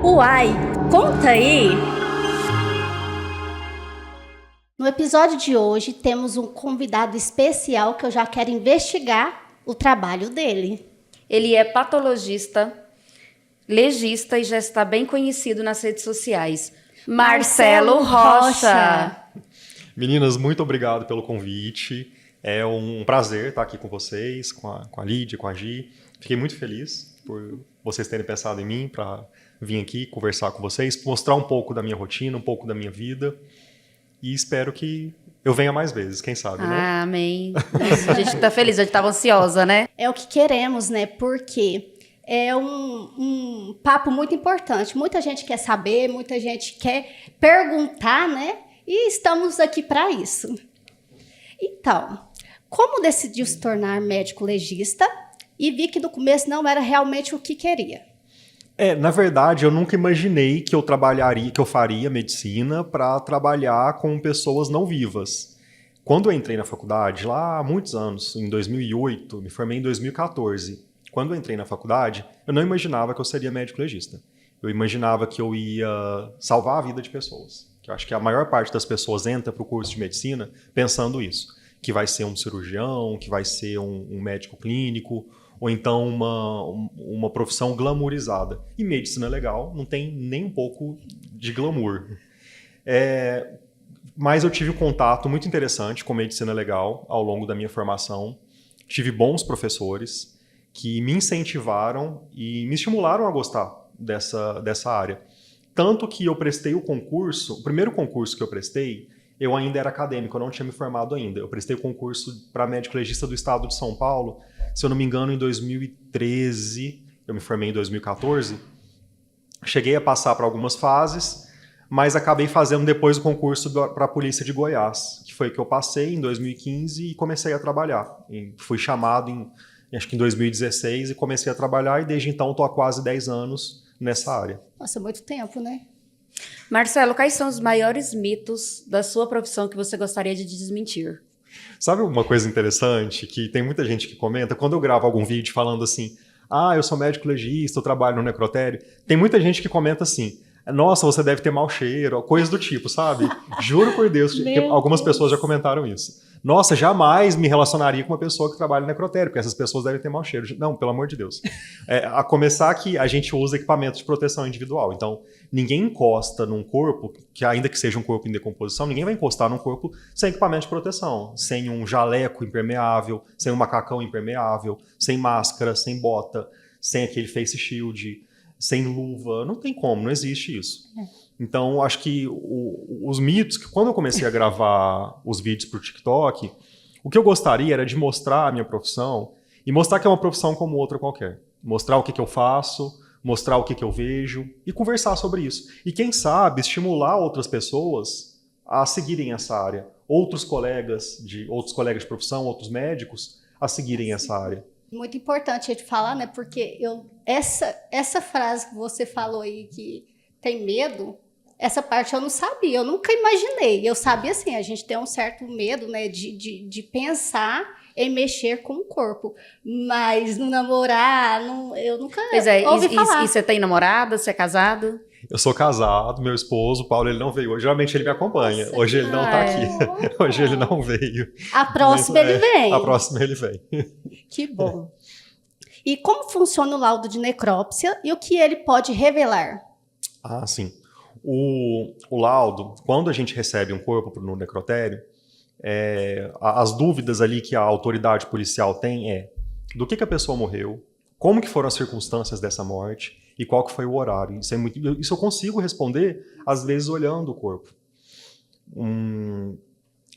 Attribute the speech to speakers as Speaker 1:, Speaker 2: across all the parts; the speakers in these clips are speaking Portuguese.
Speaker 1: Uai, conta aí! No episódio de hoje temos um convidado especial que eu já quero investigar o trabalho dele.
Speaker 2: Ele é patologista, legista e já está bem conhecido nas redes sociais. Marcelo Rocha.
Speaker 3: Meninas, muito obrigado pelo convite. É um prazer estar aqui com vocês, com a Lídia, com a Gi. Fiquei muito feliz por vocês terem pensado em mim para vir aqui conversar com vocês, mostrar um pouco da minha rotina, um pouco da minha vida. E espero que eu venha mais vezes, quem sabe, né?
Speaker 2: Amém. A gente tá feliz, a gente tava ansiosa, né?
Speaker 1: É o que queremos, né? Porque é um papo muito importante. Muita gente quer saber, muita gente quer perguntar, né? E estamos aqui para isso. Então, como decidiu se tornar médico legista e vi que no começo não era realmente o que queria?
Speaker 3: Na verdade, eu nunca imaginei que eu faria medicina para trabalhar com pessoas não vivas. Quando eu entrei na faculdade, lá há muitos anos, em 2008, me formei em 2014. Quando eu entrei na faculdade, eu não imaginava que eu seria médico legista. Eu imaginava que eu ia salvar a vida de pessoas. Eu acho que a maior parte das pessoas entra para o curso de medicina pensando isso, que vai ser um cirurgião, que vai ser um médico clínico, ou então uma profissão glamourizada. E medicina legal não tem nem um pouco de glamour. Mas eu tive um contato muito interessante com medicina legal ao longo da minha formação. Tive bons professores que me incentivaram e me estimularam a gostar dessa área. Tanto que eu prestei o primeiro concurso que eu prestei, eu ainda era acadêmico, eu não tinha me formado ainda. Eu prestei o concurso para médico legista do estado de São Paulo, se eu não me engano, em 2013, eu me formei em 2014. Cheguei a passar para algumas fases, mas acabei fazendo depois o concurso para a Polícia de Goiás, que foi que eu passei em 2015 e comecei a trabalhar. Fui chamado acho que em 2016 e comecei a trabalhar e desde então estou há quase 10 anos nessa área.
Speaker 1: Nossa, muito tempo, né?
Speaker 2: Marcelo, quais são os maiores mitos da sua profissão que você gostaria de desmentir?
Speaker 3: Sabe uma coisa interessante que tem muita gente que comenta? Quando eu gravo algum vídeo falando assim, eu sou médico legista, eu trabalho no necrotério, tem muita gente que comenta assim, nossa, você deve ter mau cheiro, coisa do tipo, sabe? Juro por Deus, que algumas pessoas já comentaram isso. Nossa, jamais me relacionaria com uma pessoa que trabalha no necrotério, porque essas pessoas devem ter mau cheiro. Não, pelo amor de Deus. A começar que a gente usa equipamentos de proteção individual. Então, ninguém encosta num corpo, que ainda que seja um corpo em decomposição, ninguém vai encostar num corpo sem equipamento de proteção, sem um jaleco impermeável, sem um macacão impermeável, sem máscara, sem bota, sem aquele face shield, sem luva. Não tem como, não existe isso. Então, acho que os mitos, que quando eu comecei a gravar os vídeos para o TikTok, o que eu gostaria era de mostrar a minha profissão e mostrar que é uma profissão como outra qualquer. Mostrar o que eu faço, mostrar o que eu vejo e conversar sobre isso. E quem sabe estimular outras pessoas a seguirem essa área. Outros colegas de profissão, outros médicos a seguirem essa área.
Speaker 1: Muito importante a gente falar, né? Porque essa frase que você falou aí, que tem medo, essa parte eu não sabia, eu nunca imaginei. Eu sabia assim, a gente tem um certo medo, né, de pensar em mexer com o corpo, mas no namorar, eu nunca ouvi falar.
Speaker 2: E você tem namorada, você é casado?
Speaker 3: Eu sou casado, meu esposo, o Paulo, ele não veio hoje. Geralmente ele me acompanha.
Speaker 1: Nossa,
Speaker 3: hoje ele não está aqui. Hoje ele não veio.
Speaker 1: A próxima ele vem.
Speaker 3: A próxima ele vem.
Speaker 1: Que bom. E como funciona o laudo de necrópsia e o que ele pode revelar?
Speaker 3: Sim. O laudo, quando a gente recebe um corpo no necrotério, as dúvidas ali que a autoridade policial tem do que a pessoa morreu, como que foram as circunstâncias dessa morte e qual que foi o horário. Isso eu consigo responder, às vezes, olhando o corpo.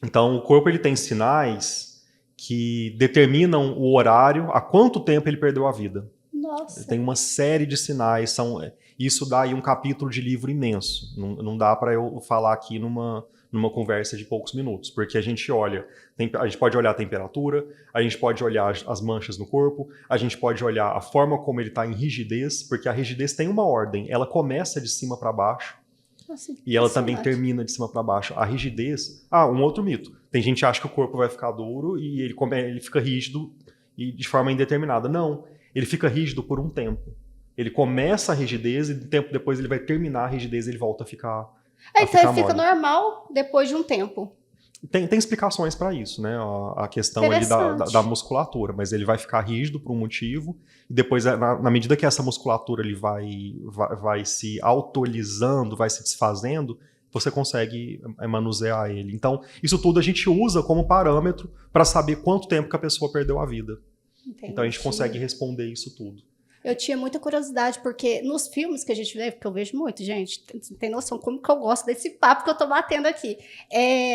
Speaker 3: Então, o corpo ele tem sinais que determinam o horário, há quanto tempo ele perdeu a vida.
Speaker 1: Nossa.
Speaker 3: Tem uma série de sinais, isso dá aí um capítulo de livro imenso. Não dá para eu falar aqui numa conversa de poucos minutos, porque a gente pode olhar a temperatura, a gente pode olhar as manchas no corpo, a gente pode olhar a forma como ele está em rigidez, porque a rigidez tem uma ordem, ela começa de cima para baixo,
Speaker 1: Nossa,
Speaker 3: e ela também termina de cima para baixo. A rigidez... um outro mito. Tem gente que acha que o corpo vai ficar duro e ele fica rígido e de forma indeterminada. Não, ele fica rígido por um tempo. Ele começa a rigidez e tempo depois ele vai terminar a rigidez e ele volta a ficar.
Speaker 1: Então ele fica normal depois de um tempo.
Speaker 3: Tem explicações para isso, né? A questão ali da musculatura, mas ele vai ficar rígido por um motivo, e depois, na medida que essa musculatura ele vai se autolizando, vai se desfazendo, você consegue manusear ele. Então, isso tudo a gente usa como parâmetro para saber quanto tempo que a pessoa perdeu a vida.
Speaker 1: Entendi.
Speaker 3: Então, a gente consegue responder isso tudo.
Speaker 1: Eu tinha muita curiosidade, porque nos filmes que a gente vê, porque eu vejo muito, gente, tem noção como que eu gosto desse papo que eu tô batendo aqui.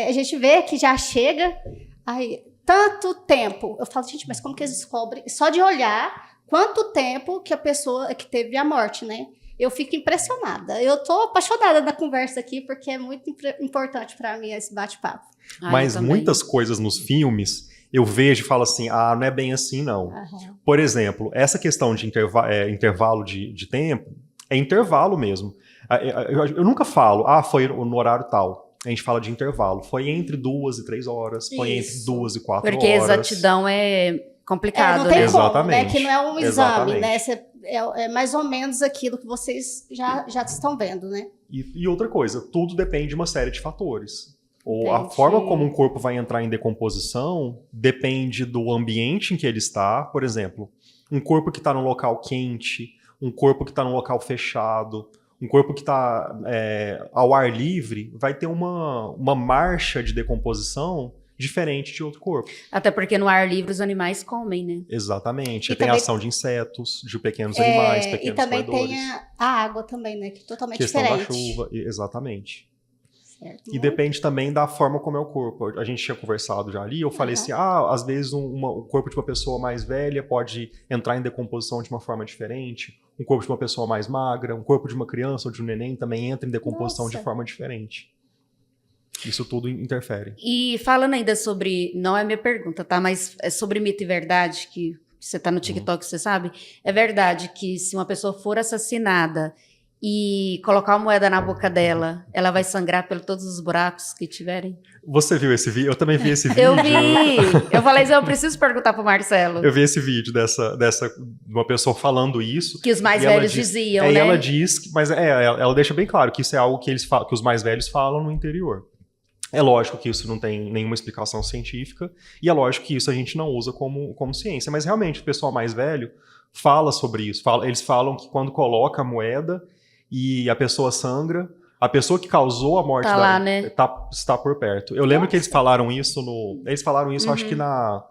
Speaker 1: A gente vê que já chega, aí, tanto tempo. Eu falo, gente, mas como que eles descobrem? Só de olhar quanto tempo que a pessoa que teve a morte, né? Eu fico impressionada. Eu tô apaixonada da conversa aqui, porque é muito importante para mim esse bate-papo.
Speaker 3: Mas muitas coisas nos filmes eu vejo e falo assim, não é bem assim, não.
Speaker 1: Uhum.
Speaker 3: Por exemplo, essa questão de intervalo de tempo, é intervalo mesmo. Eu nunca falo, foi no horário tal. A gente fala de intervalo. Foi entre 2 e 3 horas, foi entre 2 e 4 horas.
Speaker 2: Porque exatidão é complicado,
Speaker 1: não tem
Speaker 2: né?
Speaker 1: como,
Speaker 3: Exatamente.
Speaker 1: né? Que não é um exame,
Speaker 3: Exatamente.
Speaker 1: né? É mais ou menos aquilo que vocês já estão vendo, né?
Speaker 3: E outra coisa, tudo depende de uma série de fatores. A
Speaker 1: Entendi.
Speaker 3: forma como um corpo vai entrar em decomposição depende do ambiente em que ele está. Por exemplo, um corpo que está num local quente, um corpo que está num local fechado, um corpo que está ao ar livre, vai ter uma marcha de decomposição diferente de outro corpo.
Speaker 2: Até porque no ar livre os animais comem, né?
Speaker 3: Exatamente.
Speaker 1: E
Speaker 3: Tem
Speaker 1: também,
Speaker 3: ação de insetos, de pequenos animais, pequenos
Speaker 1: e também
Speaker 3: roedores.
Speaker 1: tem a água também, né? Que é totalmente
Speaker 3: Questão
Speaker 1: diferente.
Speaker 3: da chuva, exatamente.
Speaker 1: Certo.
Speaker 3: E depende também da forma como é o corpo. A gente tinha conversado já ali, eu falei assim, às vezes o corpo de uma pessoa mais velha pode entrar em decomposição de uma forma diferente, um corpo de uma pessoa mais magra, um corpo de uma criança ou de um neném também entra em decomposição de forma diferente. Isso tudo interfere.
Speaker 2: E falando ainda sobre, não é minha pergunta, tá? Mas é sobre mito e verdade, que você tá no TikTok, você sabe? É verdade que se uma pessoa for assassinada e colocar uma moeda na boca dela, ela vai sangrar por todos os buracos que tiverem?
Speaker 3: Você viu esse vídeo? Eu também vi esse vídeo.
Speaker 2: Eu vi! Eu falei, eu preciso perguntar pro Marcelo.
Speaker 3: Eu vi esse vídeo de uma pessoa falando isso.
Speaker 2: Que os mais velhos diziam, né?
Speaker 3: E ela diz, mas ela deixa bem claro que isso é algo que que os mais velhos falam no interior. É lógico que isso não tem nenhuma explicação científica, e é lógico que isso a gente não usa como ciência, mas realmente o pessoal mais velho fala sobre isso. Eles falam que quando coloca a moeda e a pessoa sangra, a pessoa que causou a morte
Speaker 2: né?
Speaker 3: está por perto. Eu lembro que eles falaram isso acho que na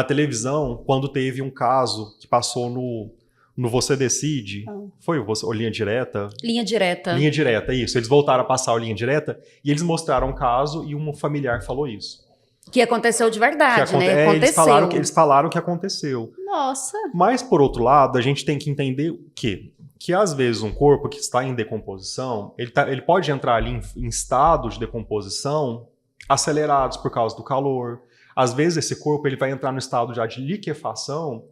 Speaker 3: televisão, quando teve um caso que passou no Você Decide. Foi o Linha Direta?
Speaker 2: Linha Direta.
Speaker 3: Linha Direta, isso. Eles voltaram a passar o Linha Direta e eles mostraram um caso e um familiar falou isso.
Speaker 2: Que aconteceu de verdade, né? Aconteceu.
Speaker 3: Eles falaram que aconteceu.
Speaker 1: Nossa!
Speaker 3: Mas, por outro lado, a gente tem que entender que às vezes um corpo que está em decomposição, ele pode entrar ali em estados de decomposição acelerados por causa do calor. Às vezes esse corpo ele vai entrar no estado já de liquefação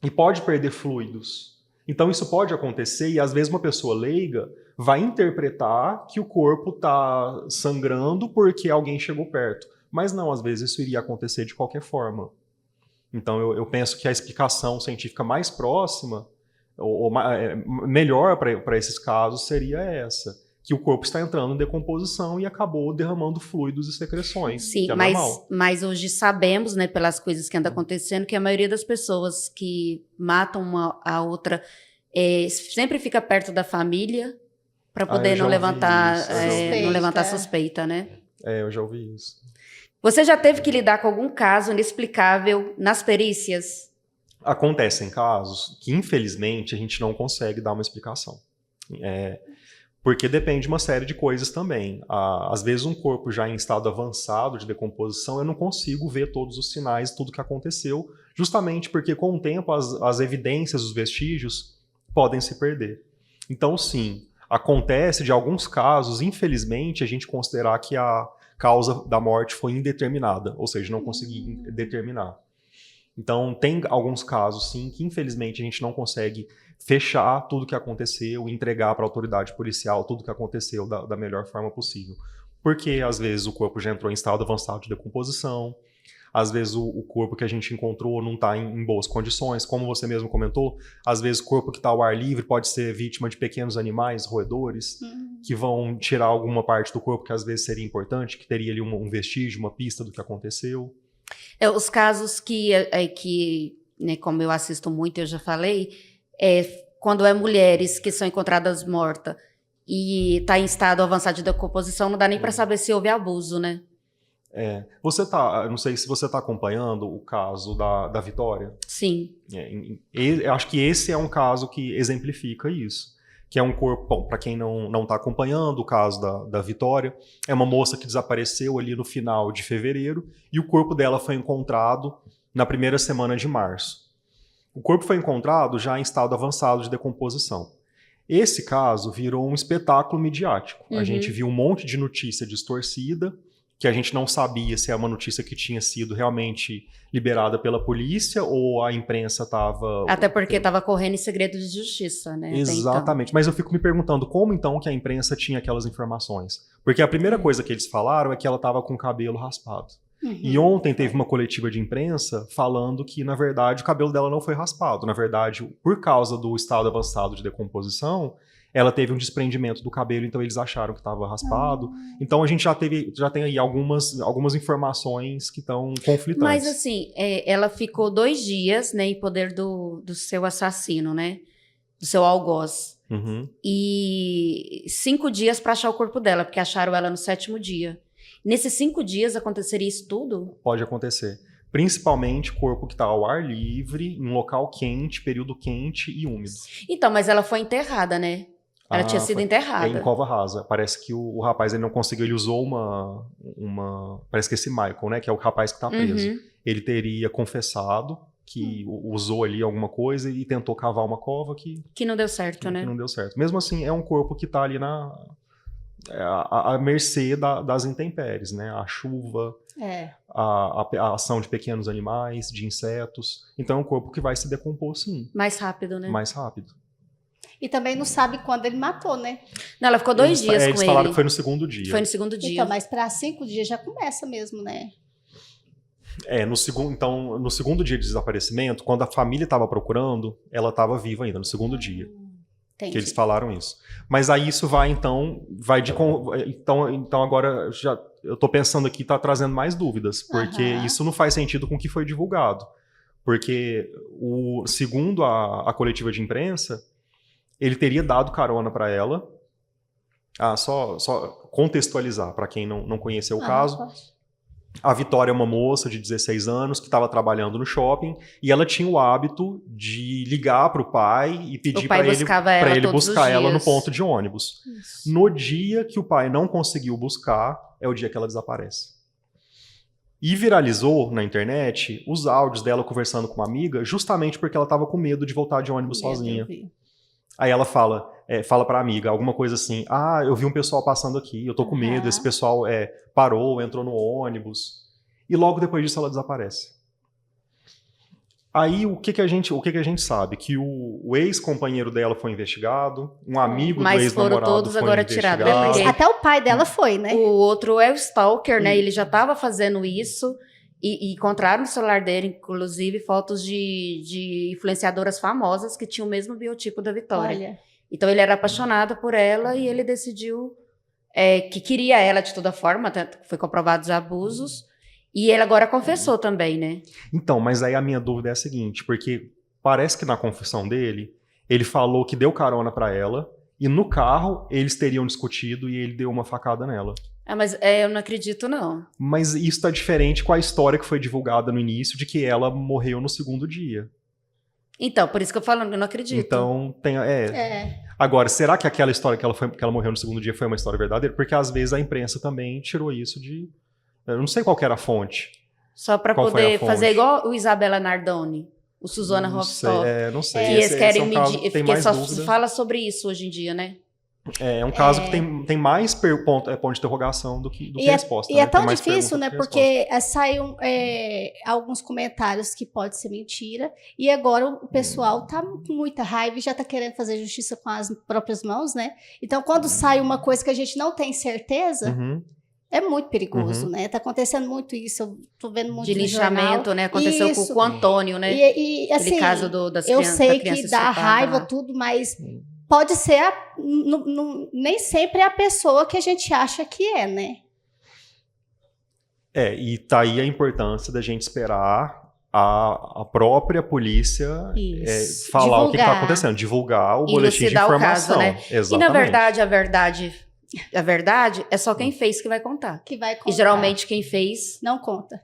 Speaker 3: e pode perder fluidos. Então isso pode acontecer e às vezes uma pessoa leiga vai interpretar que o corpo está sangrando porque alguém chegou perto. Mas não, às vezes isso iria acontecer de qualquer forma. Então eu penso que a explicação científica mais próxima, ou melhor para esses casos, seria essa. Que o corpo está entrando em decomposição e acabou derramando fluidos e secreções.
Speaker 2: Sim,
Speaker 3: que é
Speaker 2: mas hoje sabemos, né, pelas coisas que andam acontecendo, que a maioria das pessoas que matam uma a outra sempre fica perto da família para poder não levantar suspeita, né?
Speaker 3: Eu já ouvi isso.
Speaker 2: Você já teve que lidar com algum caso inexplicável nas perícias?
Speaker 3: Acontecem casos que, infelizmente, a gente não consegue dar uma explicação. Porque depende de uma série de coisas também. Às vezes um corpo já em estado avançado de decomposição, eu não consigo ver todos os sinais, tudo que aconteceu, justamente porque com o tempo as evidências, os vestígios podem se perder. Então sim, acontece de alguns casos, infelizmente, a gente considerar que a causa da morte foi indeterminada, ou seja, não consegui determinar. Então tem alguns casos sim que infelizmente a gente não consegue fechar tudo o que aconteceu, entregar para a autoridade policial tudo o que aconteceu da melhor forma possível. Porque, às vezes, o corpo já entrou em estado avançado de decomposição, Às vezes o corpo que a gente encontrou não está em boas condições, como você mesmo comentou. Às vezes o corpo que está ao ar livre pode ser vítima de pequenos animais, roedores, que vão tirar alguma parte do corpo que às vezes seria importante, que teria ali um vestígio, uma pista do que aconteceu.
Speaker 2: Os casos que né, como eu assisto muito, eu já falei, quando mulheres que são encontradas mortas e está em estado avançado de decomposição, não dá nem para saber se houve abuso, né?
Speaker 3: Não sei se você está acompanhando o caso da Vitória.
Speaker 2: Sim.
Speaker 3: Eu acho que esse é um caso que exemplifica isso. Que é um corpo, bom, para quem não está acompanhando o caso da Vitória, é uma moça que desapareceu ali no final de fevereiro e o corpo dela foi encontrado na primeira semana de março. O corpo foi encontrado já em estado avançado de decomposição. Esse caso virou um espetáculo midiático. A gente viu um monte de notícia distorcida, que a gente não sabia se é uma notícia que tinha sido realmente liberada pela polícia ou a imprensa estava...
Speaker 2: Até porque estava correndo em segredo de justiça, né?
Speaker 3: Exatamente. Então. Mas eu fico me perguntando como então que a imprensa tinha aquelas informações. Porque a primeira coisa que eles falaram é que ela estava com o cabelo raspado. E ontem teve uma coletiva de imprensa falando que, na verdade, o cabelo dela não foi raspado. Na verdade, por causa do estado avançado de decomposição, ela teve um desprendimento do cabelo, então eles acharam que estava raspado. Então a gente já tem aí algumas informações que estão conflitantes.
Speaker 2: Mas assim, ela ficou 2 dias, né, em poder do seu assassino, né? Do seu algoz. E 5 dias para achar o corpo dela, porque acharam ela no 7º dia. Nesses 5 dias aconteceria isso tudo?
Speaker 3: Pode acontecer. Principalmente corpo que está ao ar livre, em local quente, período quente e úmido.
Speaker 2: Então, mas ela foi enterrada, né? Ela tinha sido enterrada.
Speaker 3: Em cova rasa. Parece que o rapaz ele não conseguiu, ele usou parece que esse Michael, né? Que é o rapaz que está preso. Ele teria confessado que usou ali alguma coisa e tentou cavar uma cova que
Speaker 2: não deu certo, né?
Speaker 3: Que não deu certo. Mesmo assim, é um corpo que está ali à mercê das intempéries, né? A chuva, a ação de pequenos animais, de insetos. Então é um corpo que vai se decompor, sim.
Speaker 2: Mais rápido, né?
Speaker 3: Mais rápido.
Speaker 1: E também não sabe quando ele matou, né?
Speaker 2: Não, ela ficou 2 dias com ele.
Speaker 3: Eles falaram que foi no 2º dia.
Speaker 2: Foi no 2º dia.
Speaker 1: Então, mas para 5 dias já começa mesmo, né?
Speaker 3: No 2º dia de desaparecimento, quando a família estava procurando, ela estava viva ainda, no 2º dia.
Speaker 1: Entendi.
Speaker 3: Que eles falaram isso. Mas aí isso então agora eu tô pensando aqui, tá trazendo mais dúvidas, porque isso não faz sentido com o que foi divulgado. Porque segundo a coletiva de imprensa, ele teria dado carona para ela. Só contextualizar para quem não conheceu o caso.
Speaker 1: Pode.
Speaker 3: A Vitória é uma moça de 16 anos que estava trabalhando no shopping e ela tinha o hábito de ligar para o pai e pedir para ele buscar ela no ponto de ônibus. Isso. No dia que o pai não conseguiu buscar, é o dia que ela desaparece. E viralizou na internet os áudios dela conversando com uma amiga, justamente porque ela estava com medo de voltar de ônibus sozinha. Aí ela fala para a amiga alguma coisa assim: eu vi um pessoal passando aqui, eu tô com medo, esse pessoal parou, entrou no ônibus. E logo depois disso ela desaparece. Aí o que a gente sabe? Que o ex-companheiro dela foi investigado, um amigo do ex-namorado
Speaker 2: todos
Speaker 3: foi
Speaker 2: agora
Speaker 3: investigado.
Speaker 2: tirados.
Speaker 1: Até o pai dela foi, né?
Speaker 2: O outro é o stalker, né? Ele já estava fazendo isso. E encontraram no celular dele, inclusive, fotos de influenciadoras famosas que tinham o mesmo biotipo da Vitória.
Speaker 1: Olha.
Speaker 2: Então ele era apaixonado por ela e ele decidiu que queria ela de toda forma, até foi comprovados abusos. E ele agora confessou também, né?
Speaker 3: Então, mas aí a minha dúvida é a seguinte, porque parece que na confissão dele, ele falou que deu carona pra ela e no carro eles teriam discutido e ele deu uma facada nela.
Speaker 2: Mas eu não acredito, não.
Speaker 3: Mas isso tá diferente com a história que foi divulgada no início de que ela morreu no 2º dia.
Speaker 2: Então, por isso que eu falo, eu não acredito.
Speaker 3: Então, Agora, será que aquela história que ela morreu no 2º dia foi uma história verdadeira? Porque às vezes a imprensa também tirou isso de... Eu não sei qual que era a fonte.
Speaker 2: Só pra poder fazer igual o Isabela Nardoni, o Suzana Rostock.
Speaker 3: Não sei.
Speaker 2: Que eles querem
Speaker 3: medir.
Speaker 2: Porque só fala sobre isso hoje em dia, né?
Speaker 3: É um caso que tem mais ponto de interrogação do que resposta.
Speaker 1: E é tão difícil, né? Porque saem alguns comentários que pode ser mentira. E agora o pessoal tá com muita raiva e já tá querendo fazer justiça com as próprias mãos, né? Então, quando sai uma coisa que a gente não tem certeza, É muito perigoso,
Speaker 3: Uhum.
Speaker 1: né? Tá acontecendo muito isso, eu tô vendo muito
Speaker 2: De
Speaker 1: no
Speaker 2: linchamento,
Speaker 1: jornal.
Speaker 2: né? Aconteceu
Speaker 1: Isso.
Speaker 2: com o Antônio, né?
Speaker 1: E
Speaker 2: Aquele
Speaker 1: assim,
Speaker 2: caso
Speaker 1: eu
Speaker 2: da
Speaker 1: sei
Speaker 2: criança
Speaker 1: que dá
Speaker 2: estuprada
Speaker 1: raiva,
Speaker 2: lá.
Speaker 1: tudo, mas pode ser, nem sempre é a pessoa que a gente acha que é, né?
Speaker 3: E tá aí a importância da gente esperar a própria polícia
Speaker 1: Isso.
Speaker 3: falar o que está
Speaker 1: Divulgar.
Speaker 3: acontecendo, divulgar o boletim de
Speaker 2: Elucidar o
Speaker 3: informação.
Speaker 2: caso, né?
Speaker 3: Exatamente.
Speaker 2: E na verdade, a verdade é só quem fez que vai contar.
Speaker 1: Que vai contar.
Speaker 2: E geralmente quem fez...
Speaker 1: Não conta.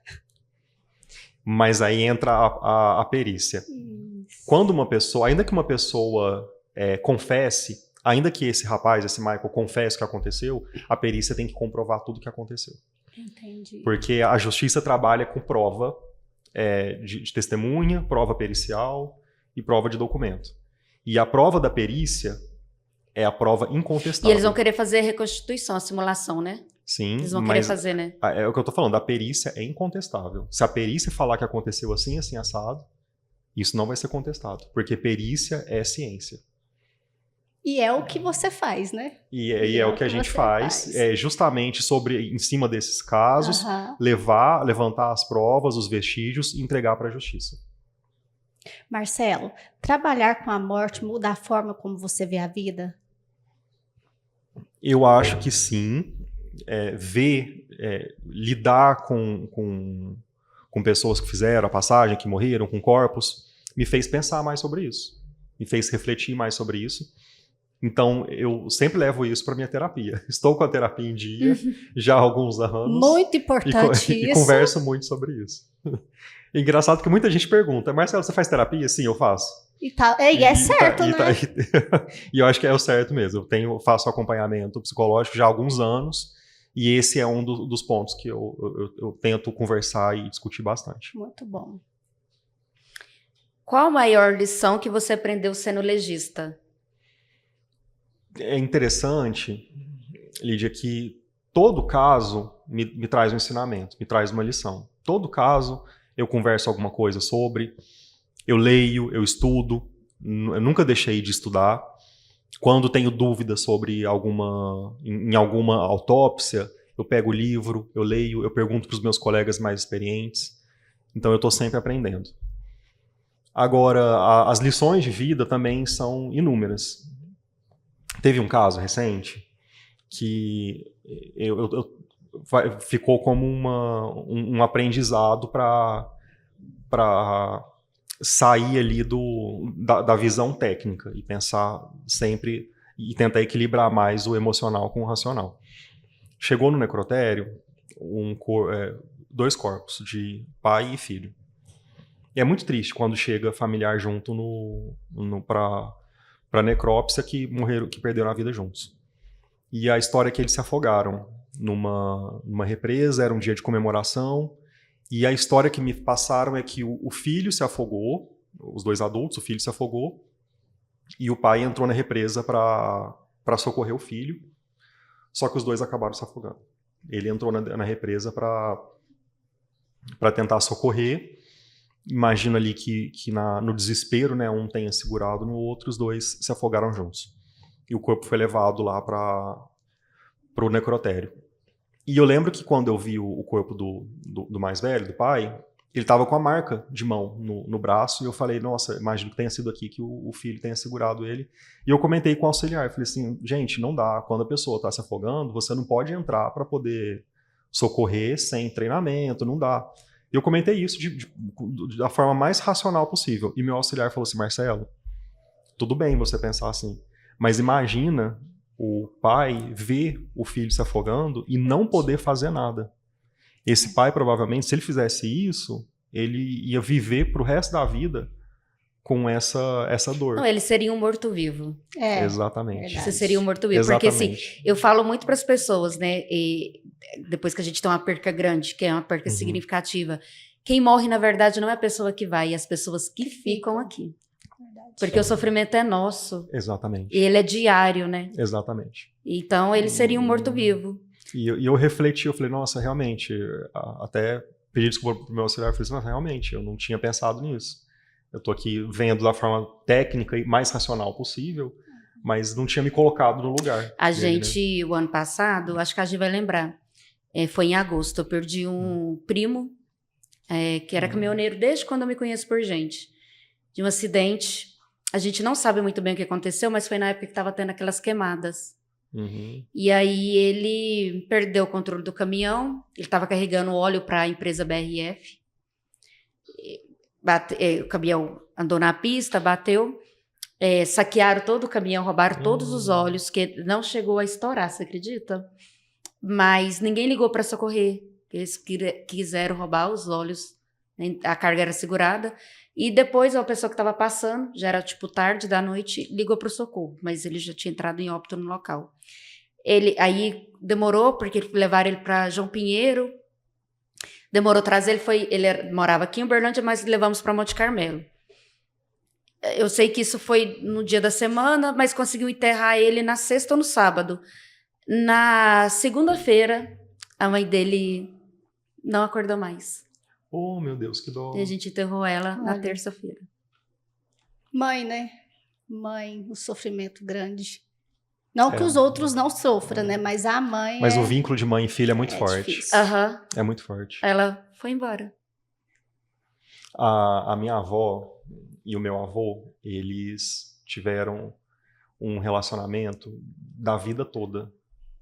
Speaker 3: Mas aí entra a perícia.
Speaker 1: Isso.
Speaker 3: Quando uma pessoa, ainda que uma pessoa confesse, ainda que esse rapaz, esse Michael, confesse o que aconteceu, a perícia tem que comprovar tudo o que aconteceu.
Speaker 1: Entendi.
Speaker 3: Porque a justiça trabalha com prova de testemunha, prova pericial e prova de documento. E a prova da perícia é a prova incontestável.
Speaker 2: E eles vão querer fazer a reconstituição, a simulação, né?
Speaker 3: Sim,
Speaker 2: Eles vão querer
Speaker 3: mas
Speaker 2: fazer, né?
Speaker 3: é o que eu tô falando, a perícia é incontestável. Se a perícia falar que aconteceu assim, assim, assado, isso não vai ser contestado, porque perícia é ciência.
Speaker 1: E é o que você faz, né?
Speaker 3: E é o que a gente faz, justamente em cima desses casos,
Speaker 1: Aham.
Speaker 3: levantar as provas, os vestígios e entregar para a justiça.
Speaker 1: Marcelo, trabalhar com a morte muda a forma como você vê a vida?
Speaker 3: Eu acho que sim. Lidar com pessoas que fizeram a passagem, que morreram, com corpos, me fez pensar mais sobre isso. Me fez refletir mais sobre isso. Então, eu sempre levo isso para minha terapia. Estou com a terapia em dia já há alguns anos.
Speaker 1: Muito importante
Speaker 3: e
Speaker 1: isso.
Speaker 3: converso muito sobre isso. Engraçado que muita gente pergunta, Marcelo, você faz terapia? Sim, eu faço.
Speaker 1: E é certo, né?
Speaker 3: E eu acho que é o certo mesmo. Eu faço acompanhamento psicológico já há alguns anos e esse é um dos pontos que eu tento conversar e discutir bastante.
Speaker 1: Muito bom.
Speaker 2: Qual a maior lição que você aprendeu sendo legista?
Speaker 3: É interessante, Lídia, que todo caso me traz um ensinamento, me traz uma lição. Todo caso eu converso alguma coisa sobre, eu leio, eu estudo, eu nunca deixei de estudar. Quando tenho dúvidas sobre em alguma autópsia, eu pego o livro, eu leio, eu pergunto para os meus colegas mais experientes. Então eu estou sempre aprendendo. Agora, as lições de vida também são inúmeras. Teve um caso recente que ficou como um aprendizado para sair ali da visão técnica e pensar sempre e tentar equilibrar mais o emocional com o racional. Chegou no necrotério dois corpos, de pai e filho. E é muito triste quando chega familiar junto para necrópsia que perderam a vida juntos. E a história é que eles se afogaram numa represa, era um dia de comemoração, e a história que me passaram é que o filho se afogou, os dois adultos, o filho se afogou, e o pai entrou na represa para socorrer o filho, só que os dois acabaram se afogando. Ele entrou na represa para tentar socorrer. Imagina ali que no desespero, né, um tenha segurado no outro, os dois se afogaram juntos. E o corpo foi levado lá para o necrotério. E eu lembro que quando eu vi o corpo do mais velho, do pai, ele estava com a marca de mão no braço, e eu falei, nossa, imagino que tenha sido aqui que o filho tenha segurado ele. E eu comentei com o auxiliar, eu falei assim, gente, não dá, quando a pessoa está se afogando, você não pode entrar para poder socorrer sem treinamento, não dá. E eu comentei isso da forma mais racional possível. E meu auxiliar falou assim, Marcelo, tudo bem você pensar assim, mas imagina o pai ver o filho se afogando e não poder fazer nada. Esse pai, provavelmente, se ele fizesse isso, ele ia viver pro resto da vida com essa dor.
Speaker 2: Não, ele seria um morto-vivo.
Speaker 3: Exatamente.
Speaker 1: Verdade.
Speaker 2: Você seria um morto-vivo. Porque, assim,
Speaker 3: Exatamente.
Speaker 2: eu falo muito para as pessoas, né? E depois que a gente tem uma perca grande, que é uma perca significativa, quem morre, na verdade, não é a pessoa que vai, é as pessoas que ficam aqui.
Speaker 1: Verdade.
Speaker 2: Porque o sofrimento é nosso.
Speaker 3: Exatamente.
Speaker 2: E ele é diário, né?
Speaker 3: Exatamente.
Speaker 2: Então, ele seria um morto-vivo.
Speaker 3: E eu refleti, eu falei, nossa, realmente, até pedi desculpa pro meu auxiliar, eu falei assim, nossa, realmente, eu não tinha pensado nisso. Eu tô aqui vendo da forma técnica e mais racional possível, mas não tinha me colocado no lugar
Speaker 2: A
Speaker 3: dele,
Speaker 2: gente, o ano passado, acho que a gente vai lembrar, Foi em agosto. Eu perdi um primo, que era caminhoneiro desde quando eu me conheço por gente. De um acidente. A gente não sabe muito bem o que aconteceu, mas foi na época que estava tendo aquelas queimadas.
Speaker 3: Uhum.
Speaker 2: E aí ele perdeu o controle do caminhão. Ele estava carregando óleo para a empresa BRF. O caminhão andou na pista, bateu. Saquearam todo o caminhão, roubaram todos os óleos, que não chegou a estourar, você acredita? Mas ninguém ligou para socorrer. Eles quiseram roubar os óleos, né? A carga era segurada. E depois a pessoa que estava passando, já era tipo tarde da noite, ligou para o socorro, mas ele já tinha entrado em óbito no local. Aí demorou, porque levaram ele para João Pinheiro. Demorou trazer, ele morava aqui em Uberlândia, mas levamos para Monte Carmelo. Eu sei que isso foi no dia da semana, mas conseguiu enterrar ele na sexta ou no sábado. Na segunda-feira, a mãe dele não acordou mais.
Speaker 3: Oh, meu Deus, que dó.
Speaker 2: E a gente enterrou ela na
Speaker 1: Olha.
Speaker 2: terça-feira.
Speaker 1: Mãe, né? Mãe, o sofrimento grande. Não que os outros não sofram, né? Mas a mãe.
Speaker 3: Mas o vínculo de mãe e filha é muito forte.
Speaker 1: difícil.
Speaker 2: Aham.
Speaker 3: É muito forte.
Speaker 2: Ela foi embora.
Speaker 3: A minha avó e o meu avô, eles tiveram um relacionamento da vida toda.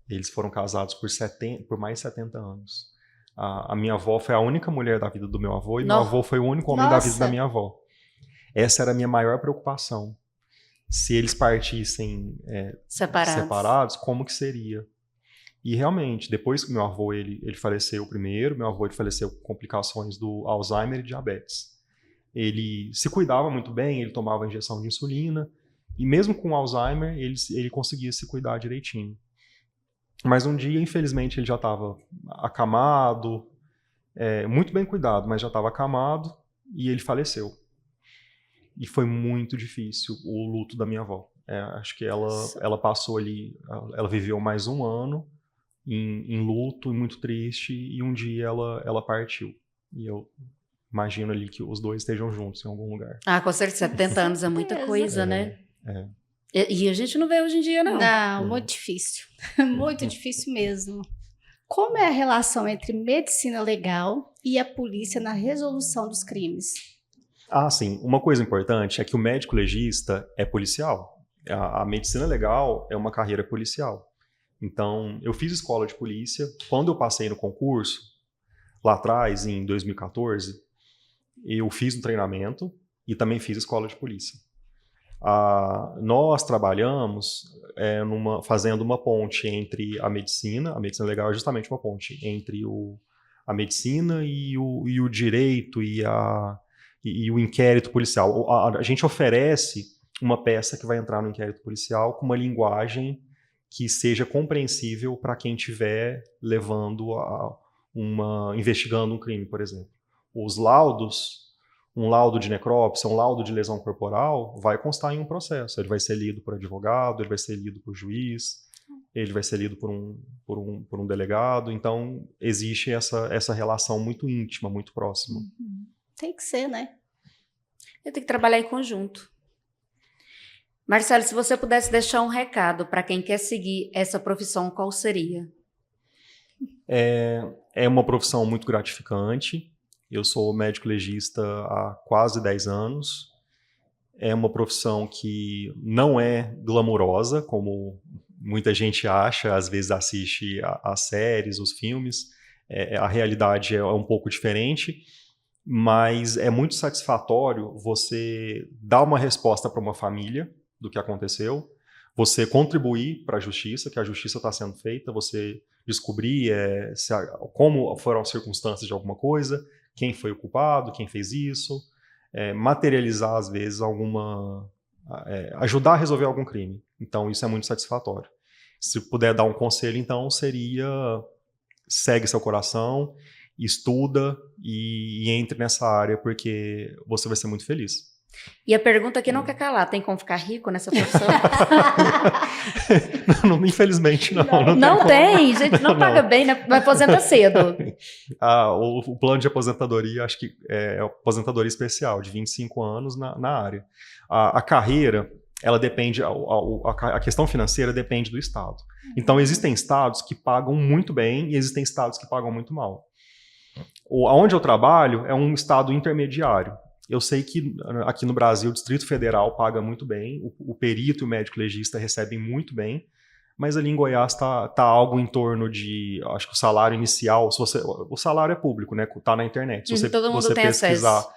Speaker 3: Eles foram casados por mais de 70 anos. A minha avó foi a única mulher da vida do meu avô e meu avô foi o único homem da vida da minha avó. Essa era a minha maior preocupação. Se eles partissem separados, como que seria? E realmente, depois que meu avô ele faleceu primeiro, meu avô ele faleceu com complicações do Alzheimer e diabetes. Ele se cuidava muito bem, ele tomava injeção de insulina, e mesmo com Alzheimer, ele conseguia se cuidar direitinho. Mas um dia, infelizmente, ele já estava acamado, muito bem cuidado, mas já estava acamado, e ele faleceu. E foi muito difícil o luto da minha avó. Acho que ela passou ali, ela viveu mais um ano em luto, muito triste, e um dia ela partiu. E eu imagino ali que os dois estejam juntos em algum lugar.
Speaker 2: Ah, com certeza, 70 anos é muita coisa, né? E a gente não vê hoje em dia, não.
Speaker 1: Não, muito difícil. Muito difícil mesmo. Como é a relação entre medicina legal e a polícia na resolução dos crimes?
Speaker 3: Ah, sim. Uma coisa importante é que o médico legista é policial. A medicina legal é uma carreira policial. Então, eu fiz escola de polícia. Quando eu passei no concurso, lá atrás, em 2014, eu fiz um treinamento e também fiz escola de polícia. Nós trabalhamos fazendo uma ponte entre a medicina legal é justamente uma ponte entre a medicina e o direito e o inquérito policial. A gente oferece uma peça que vai entrar no inquérito policial com uma linguagem que seja compreensível para quem estiver investigando um crime, por exemplo. Os laudos, um laudo de necrópsia, um laudo de lesão corporal, vai constar em um processo. Ele vai ser lido por advogado, ele vai ser lido por juiz, ele vai ser lido por um delegado. Então, existe essa relação muito íntima, muito próxima.
Speaker 1: Tem que ser, né?
Speaker 2: Eu tenho que trabalhar em conjunto. Marcelo, se você pudesse deixar um recado para quem quer seguir essa profissão, qual seria?
Speaker 3: É uma profissão muito gratificante. Eu sou médico legista há quase 10 anos. É uma profissão que não é glamurosa, como muita gente acha, às vezes assiste as séries, os filmes. A realidade é um pouco diferente, mas é muito satisfatório você dar uma resposta para uma família do que aconteceu, você contribuir para a justiça, que a justiça está sendo feita, você descobrir como foram as circunstâncias de alguma coisa, quem foi o culpado, quem fez isso, materializar, às vezes, ajudar a resolver algum crime. Então, isso é muito satisfatório. Se puder dar um conselho, então, seria segue seu coração, estuda e entre nessa área, porque você vai ser muito feliz.
Speaker 2: E a pergunta que não quer calar, tem como ficar rico nessa profissão?
Speaker 3: Não, infelizmente, não.
Speaker 2: Não tem, gente, não paga bem, né? Vai aposenta cedo.
Speaker 3: O plano de aposentadoria, acho que é aposentadoria especial, de 25 anos na área. A carreira, ela depende, a questão financeira depende do estado. Então, existem estados que pagam muito bem e existem estados que pagam muito mal. Onde eu trabalho é um estado intermediário. Eu sei que aqui no Brasil o Distrito Federal paga muito bem, o perito e o médico legista recebem muito bem, mas ali em Goiás tá algo em torno de, acho que o salário inicial, o salário é público, né? Tá na internet. Se
Speaker 2: Todo mundo
Speaker 3: você
Speaker 2: tem
Speaker 3: pesquisar
Speaker 2: acesso.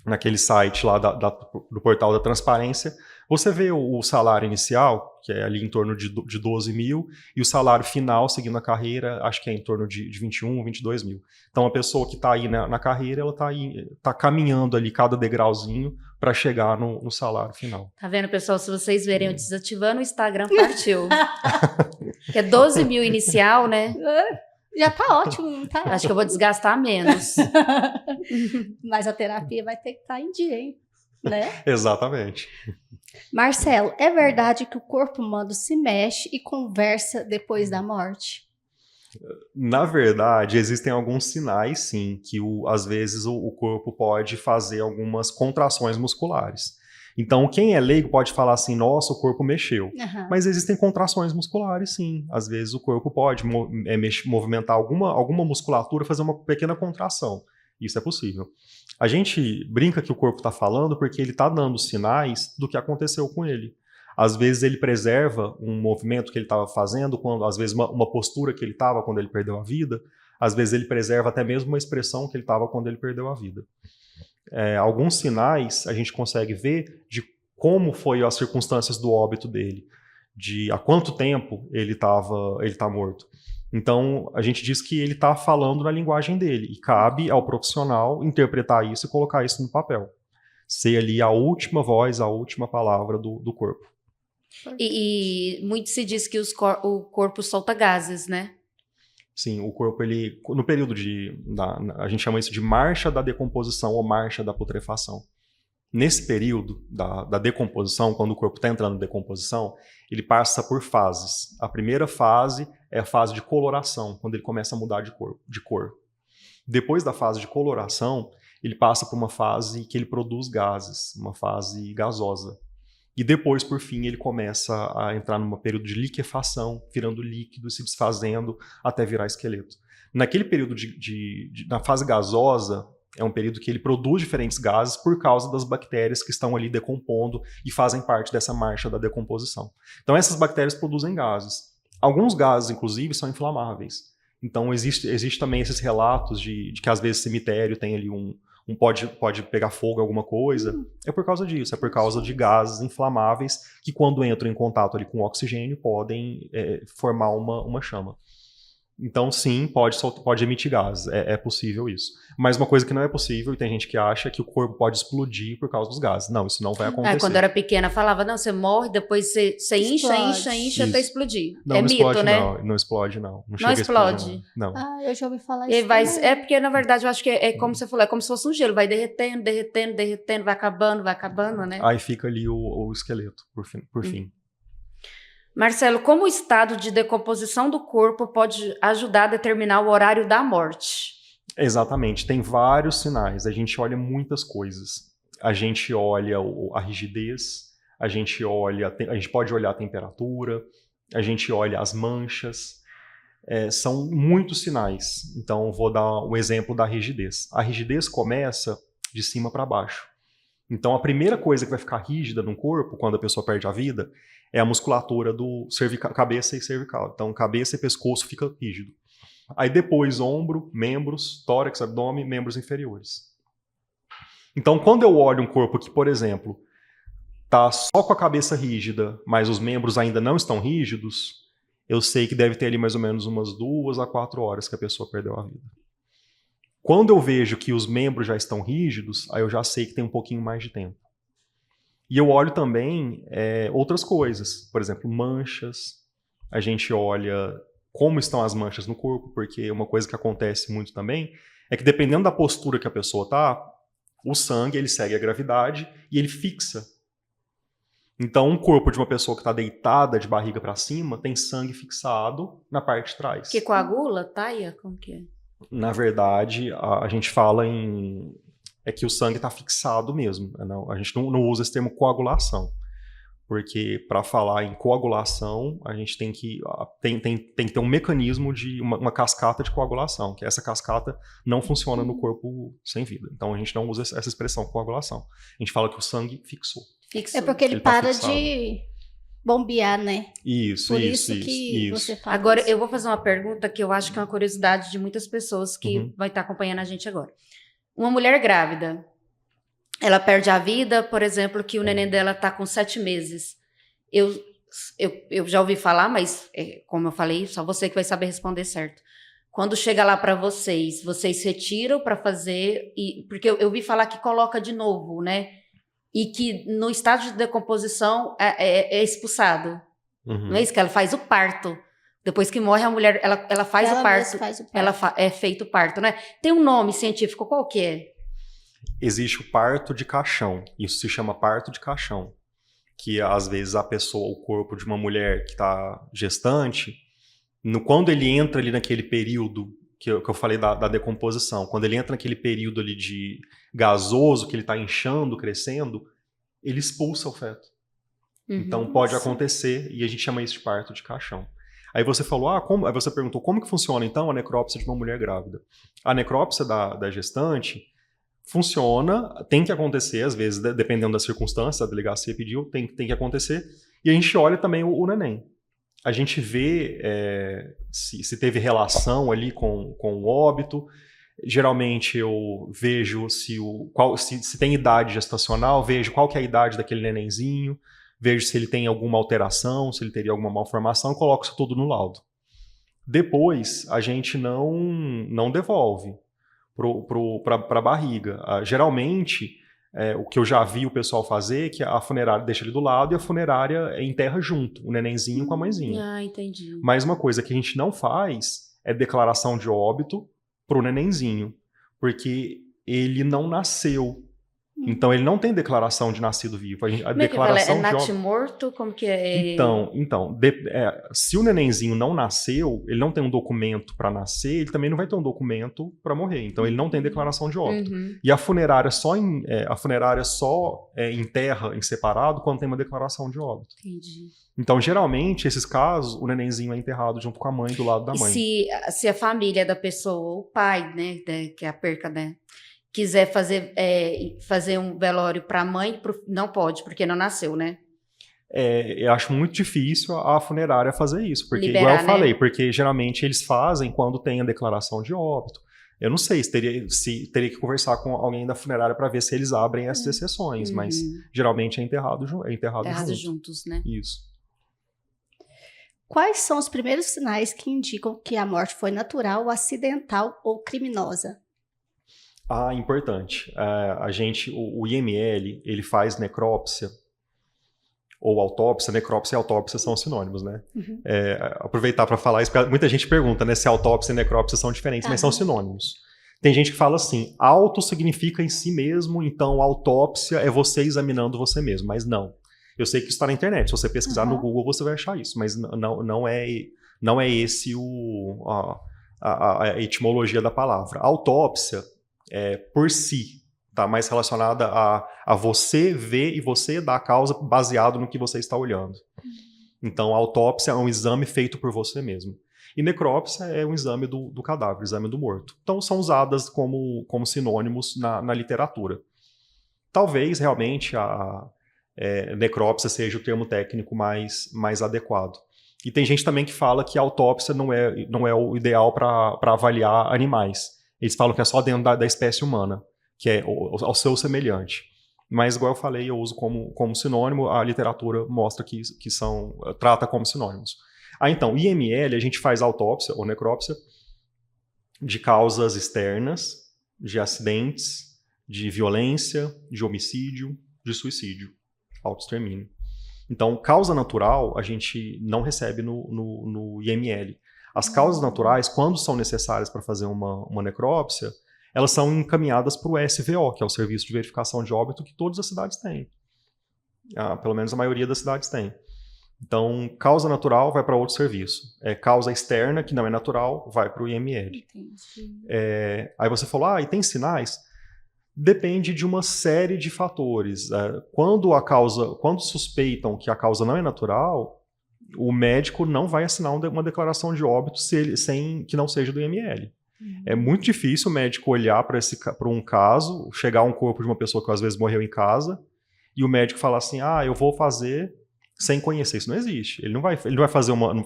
Speaker 3: naquele site lá do portal da transparência, você vê o salário inicial, que é ali em torno de 12 mil, e o salário final, seguindo a carreira, acho que é em torno de 21, 22 mil. Então, a pessoa que está aí na carreira, ela tá caminhando ali cada degrauzinho para chegar no salário final.
Speaker 2: Tá vendo, pessoal? Se vocês verem eu desativando, o Instagram partiu. Que é 12 mil inicial, né?
Speaker 1: Já tá ótimo, não tá?
Speaker 2: Acho que eu vou desgastar menos.
Speaker 1: Mas a terapia vai ter que estar em dia, hein? Né?
Speaker 3: Exatamente.
Speaker 1: Marcelo, é verdade que o corpo humano se mexe e conversa depois da morte?
Speaker 3: Na verdade, existem alguns sinais, sim, que às vezes o corpo pode fazer algumas contrações musculares. Então, quem é leigo pode falar assim, nossa, o corpo mexeu.
Speaker 1: Uhum.
Speaker 3: Mas existem contrações musculares, sim. Às vezes o corpo pode movimentar alguma musculatura, fazer uma pequena contração. Isso é possível. A gente brinca que o corpo está falando porque ele está dando sinais do que aconteceu com ele. Às vezes ele preserva um movimento que ele estava fazendo, às vezes uma postura que ele estava quando ele perdeu a vida, às vezes ele preserva até mesmo uma expressão que ele estava quando ele perdeu a vida. Alguns sinais a gente consegue ver de como foi as circunstâncias do óbito dele, de há quanto tempo ele tá morto. Então, a gente diz que ele está falando na linguagem dele, e cabe ao profissional interpretar isso e colocar isso no papel. Ser ali a última voz, a última palavra do corpo.
Speaker 2: E muito se diz que o corpo solta gases, né?
Speaker 3: Sim, o corpo, no período a gente chama isso de marcha da decomposição ou marcha da putrefação. Nesse período da decomposição, quando o corpo está entrando em decomposição, ele passa por fases. A primeira fase é a fase de coloração, quando ele começa a mudar de cor. Depois da fase de coloração, ele passa por uma fase que ele produz gases, uma fase gasosa. E depois, por fim, ele começa a entrar num período de liquefação, virando líquido e se desfazendo até virar esqueleto. Naquele período na fase gasosa, é um período que ele produz diferentes gases por causa das bactérias que estão ali decompondo e fazem parte dessa marcha da decomposição. Então, essas bactérias produzem gases. Alguns gases, inclusive, são inflamáveis. Então, existe também esses relatos de que, às vezes, cemitério tem ali pode pegar fogo, alguma coisa. É por causa disso, é por causa de gases inflamáveis que, quando entram em contato ali com o oxigênio, podem formar uma chama. Então, sim, pode emitir gases, é possível isso. Mas uma coisa que não é possível, e tem gente que acha, é que o corpo pode explodir por causa dos gases. Não, isso não vai acontecer.
Speaker 2: Quando eu era pequena, falava, não, você morre, depois você incha até explodir.
Speaker 3: Não,
Speaker 2: é
Speaker 3: não
Speaker 2: mito,
Speaker 3: explode,
Speaker 2: né?
Speaker 3: Não explode, não. Não
Speaker 2: Não
Speaker 3: chega a explodir,
Speaker 2: explode.
Speaker 3: não.
Speaker 1: Eu já ouvi falar isso também.
Speaker 2: É porque, na verdade, eu acho que é como você falou, é como se fosse um gelo, vai derretendo, vai acabando, né?
Speaker 3: Aí fica ali o esqueleto, por fim.
Speaker 2: Marcelo, como o estado de decomposição do corpo pode ajudar a determinar o horário da morte?
Speaker 3: Exatamente, tem vários sinais. A gente olha muitas coisas. A gente olha a rigidez, a gente pode olhar a temperatura, a gente olha as manchas. São muitos sinais. Então, vou dar um exemplo da rigidez. A rigidez começa de cima para baixo. Então, a primeira coisa que vai ficar rígida no corpo, quando a pessoa perde a vida, é a musculatura do cabeça e cervical. Então, cabeça e pescoço fica rígido. Aí depois, ombro, membros, tórax, abdômen, membros inferiores. Então, quando eu olho um corpo que, por exemplo, está só com a cabeça rígida, mas os membros ainda não estão rígidos, eu sei que deve ter ali mais ou menos umas 2 a 4 horas que a pessoa perdeu a vida. Quando eu vejo que os membros já estão rígidos, aí eu já sei que tem um pouquinho mais de tempo. E eu olho também outras coisas, por exemplo, manchas. A gente olha como estão as manchas no corpo, porque uma coisa que acontece muito também é que, dependendo da postura que a pessoa está, o sangue ele segue a gravidade e ele fixa. Então, um corpo de uma pessoa que está deitada de barriga para cima tem sangue fixado na parte de trás.
Speaker 2: Que coagula, taia? Como que é?
Speaker 3: Na verdade, a gente fala em é que o sangue está fixado mesmo. A gente não usa esse termo coagulação, porque para falar em coagulação, a gente tem que ter um mecanismo de uma cascata de coagulação, que essa cascata não funciona no corpo sem vida. Então a gente não usa essa expressão coagulação. A gente fala que o sangue fixou.
Speaker 1: É porque ele
Speaker 3: tá
Speaker 1: para
Speaker 3: fixado.
Speaker 1: de bombear, né?
Speaker 3: Isso,
Speaker 1: Por isso que você fala.
Speaker 2: Agora,
Speaker 1: isso.
Speaker 2: eu vou fazer uma pergunta que eu acho que é uma curiosidade de muitas pessoas que
Speaker 3: Uhum.
Speaker 2: vai estar acompanhando a gente agora. Uma mulher grávida, ela perde a vida, por exemplo, que o neném dela está com 7 meses. Eu já ouvi falar, mas, como eu falei, só você que vai saber responder certo. Quando chega lá para vocês retiram para fazer... Porque eu ouvi falar que coloca de novo, né? E que no estágio de decomposição é expulsado.
Speaker 3: Uhum.
Speaker 2: Não é isso? Que ela faz o parto. Depois que morre a mulher, ela faz
Speaker 1: Ela
Speaker 2: o parto.
Speaker 1: mesma faz o parto.
Speaker 2: É feito o parto, né? Tem um nome científico, qual que é?
Speaker 3: Existe o parto de caixão. Isso se chama parto de caixão. Que às vezes a pessoa, o corpo de uma mulher que está gestante, quando ele entra ali naquele período que eu falei da decomposição, quando ele entra naquele período ali de gasoso, que ele está inchando, crescendo, ele expulsa o feto. Então pode acontecer, e a gente chama isso de parto de caixão. Aí você falou, aí você perguntou como que funciona então a necrópsia de uma mulher grávida. A necrópsia da gestante funciona, tem que acontecer, às vezes, dependendo da circunstância, a delegacia pediu, tem que acontecer, e a gente olha também o neném. A gente vê se teve relação ali com o óbito. Geralmente eu vejo se tem idade gestacional, vejo qual que é a idade daquele nenenzinho, vejo se ele tem alguma alteração, se ele teria alguma malformação, coloco isso tudo no laudo. Depois, a gente não devolve para a barriga. Geralmente, o que eu já vi o pessoal fazer é que a funerária deixa ele do lado e a funerária enterra junto, o nenenzinho com a mãezinha.
Speaker 2: Ah, entendi.
Speaker 3: Mas uma coisa que a gente não faz é declaração de óbito pro nenenzinho, porque ele não nasceu. Então ele não tem declaração de nascido vivo. A declaração
Speaker 2: é
Speaker 3: de óbito...
Speaker 2: natimorto? Como que é?
Speaker 3: Então, se o nenenzinho não nasceu, ele não tem um documento para nascer, ele também não vai ter um documento para morrer. Então ele não tem declaração de óbito. E a funerária só enterra em separado quando tem uma declaração de óbito.
Speaker 2: Entendi.
Speaker 3: Então, geralmente, esses casos, o nenenzinho é enterrado junto com a mãe, do lado da mãe.
Speaker 2: E se a família da pessoa, o pai, né, que é a perca, né, quiser fazer um velório para a mãe, não pode, porque não nasceu, né?
Speaker 3: Eu acho muito difícil a funerária fazer isso, porque,
Speaker 2: liberar,
Speaker 3: igual eu falei, porque geralmente eles fazem quando tem a declaração de óbito. Eu não sei se teria que conversar com alguém da funerária para ver se eles abrem essas exceções, mas geralmente é enterrado
Speaker 2: juntos, né?
Speaker 3: Isso.
Speaker 1: Quais são os primeiros sinais que indicam que a morte foi natural, acidental ou criminosa?
Speaker 3: Importante. O IML, ele faz necrópsia ou autópsia. Necrópsia e autópsia são sinônimos, né?
Speaker 1: Uhum.
Speaker 3: Aproveitar para falar isso, muita gente pergunta, né, se autópsia e necrópsia são diferentes, mas são sinônimos. Tem gente que fala assim, auto significa em si mesmo, então autópsia é você examinando você mesmo, mas não. Eu sei que isso está na internet, se você pesquisar no Google você vai achar isso, mas não é esse a etimologia da palavra. Autópsia por si, está mais relacionada a você ver e você dar a causa baseado no que você está olhando. Então, a autópsia é um exame feito por você mesmo. E necrópsia é um exame do cadáver, exame do morto. Então, são usadas como sinônimos na literatura. Talvez, realmente, a necrópsia seja o termo técnico mais adequado. E tem gente também que fala que a autópsia não é o ideal para avaliar animais. Eles falam que é só dentro da espécie humana, que é ao seu semelhante. Mas, igual eu falei, eu uso como sinônimo, a literatura mostra que trata como sinônimos. Então, IML, a gente faz autópsia ou necrópsia de causas externas, de acidentes, de violência, de homicídio, de suicídio, autoextermínio. Então, causa natural, a gente não recebe no IML. As causas naturais, quando são necessárias para fazer uma necrópsia, elas são encaminhadas para o SVO, que é o Serviço de Verificação de Óbito, que todas as cidades têm. Pelo menos a maioria das cidades tem. Então, causa natural vai para outro serviço. Causa externa, que não é natural, vai para o IML.
Speaker 1: Entendi.
Speaker 3: Aí você falou, e tem sinais? Depende de uma série de fatores. Quando suspeitam que a causa não é natural, o médico não vai assinar uma declaração de óbito sem que não seja do IML. É muito difícil o médico olhar para um caso, chegar a um corpo de uma pessoa que às vezes morreu em casa, e o médico falar assim, eu vou fazer sem conhecer. Isso não existe. Ele não vai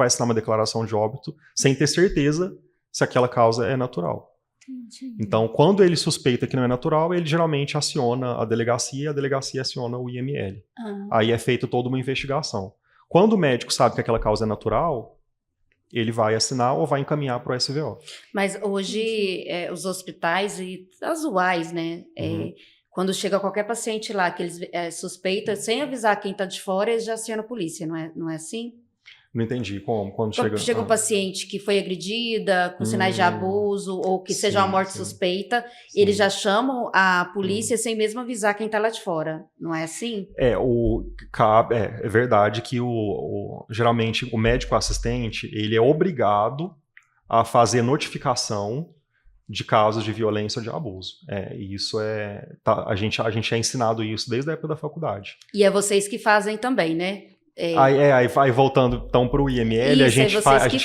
Speaker 3: assinar uma declaração de óbito sem ter certeza se aquela causa é natural.
Speaker 1: Entendi.
Speaker 3: Então, quando ele suspeita que não é natural, ele geralmente aciona a delegacia, e a delegacia aciona o IML. Aí é feita toda uma investigação. Quando o médico sabe que aquela causa é natural, ele vai assinar ou vai encaminhar para o SVO.
Speaker 2: Mas hoje, os hospitais e as UAIs, né? Quando chega qualquer paciente lá que eles suspeitam, sem avisar quem está de fora, eles já acionam a polícia, não é assim?
Speaker 3: Não entendi como. Quando chega
Speaker 2: um paciente que foi agredida, com sinais de abuso, ou que seja uma morte suspeita, eles já chamam a polícia sem mesmo avisar quem está lá de fora. Não é assim?
Speaker 3: É verdade que geralmente o médico assistente ele é obrigado a fazer notificação de casos de violência ou de abuso. E isso a gente é ensinado isso desde a época da faculdade.
Speaker 2: E é vocês que fazem também, né?
Speaker 3: Aí voltando então para o IML, a gente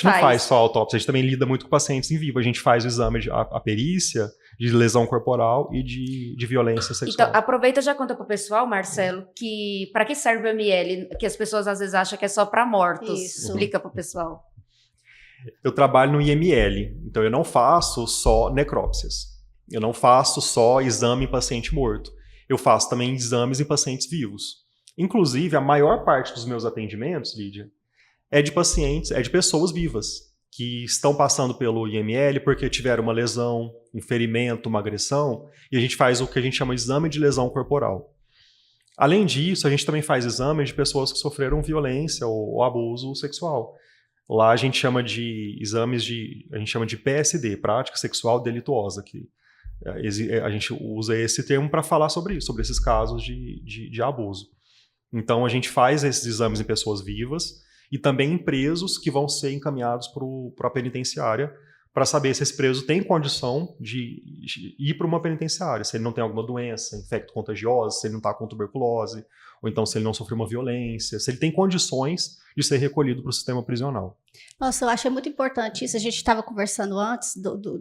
Speaker 3: não faz só autópsia, a gente também lida muito com pacientes em vivo, a gente faz o exame a perícia de lesão corporal e de violência sexual.
Speaker 2: Então, aproveita e já conta para o pessoal, Marcelo, que para que serve o IML, que as pessoas às vezes acham que é só para mortos.
Speaker 1: Isso.
Speaker 2: Explica para o pessoal.
Speaker 3: Eu trabalho no IML, então eu não faço só necrópsias, eu não faço só exame em paciente morto, eu faço também exames em pacientes vivos. Inclusive, a maior parte dos meus atendimentos, Lídia, é de pessoas vivas, que estão passando pelo IML porque tiveram uma lesão, um ferimento, uma agressão, e a gente faz o que a gente chama de exame de lesão corporal. Além disso, a gente também faz exames de pessoas que sofreram violência ou abuso sexual. Lá a gente chama de exames a gente chama de PSD, prática sexual delituosa, que a gente usa esse termo para falar sobre isso, sobre esses casos de abuso. Então, a gente faz esses exames em pessoas vivas e também em presos que vão ser encaminhados para a penitenciária para saber se esse preso tem condição de ir para uma penitenciária, se ele não tem alguma doença infecto-contagiosa, se ele não está com tuberculose, ou então se ele não sofreu uma violência, se ele tem condições de ser recolhido para o sistema prisional.
Speaker 1: Nossa, eu achei muito importante isso. A gente estava conversando antes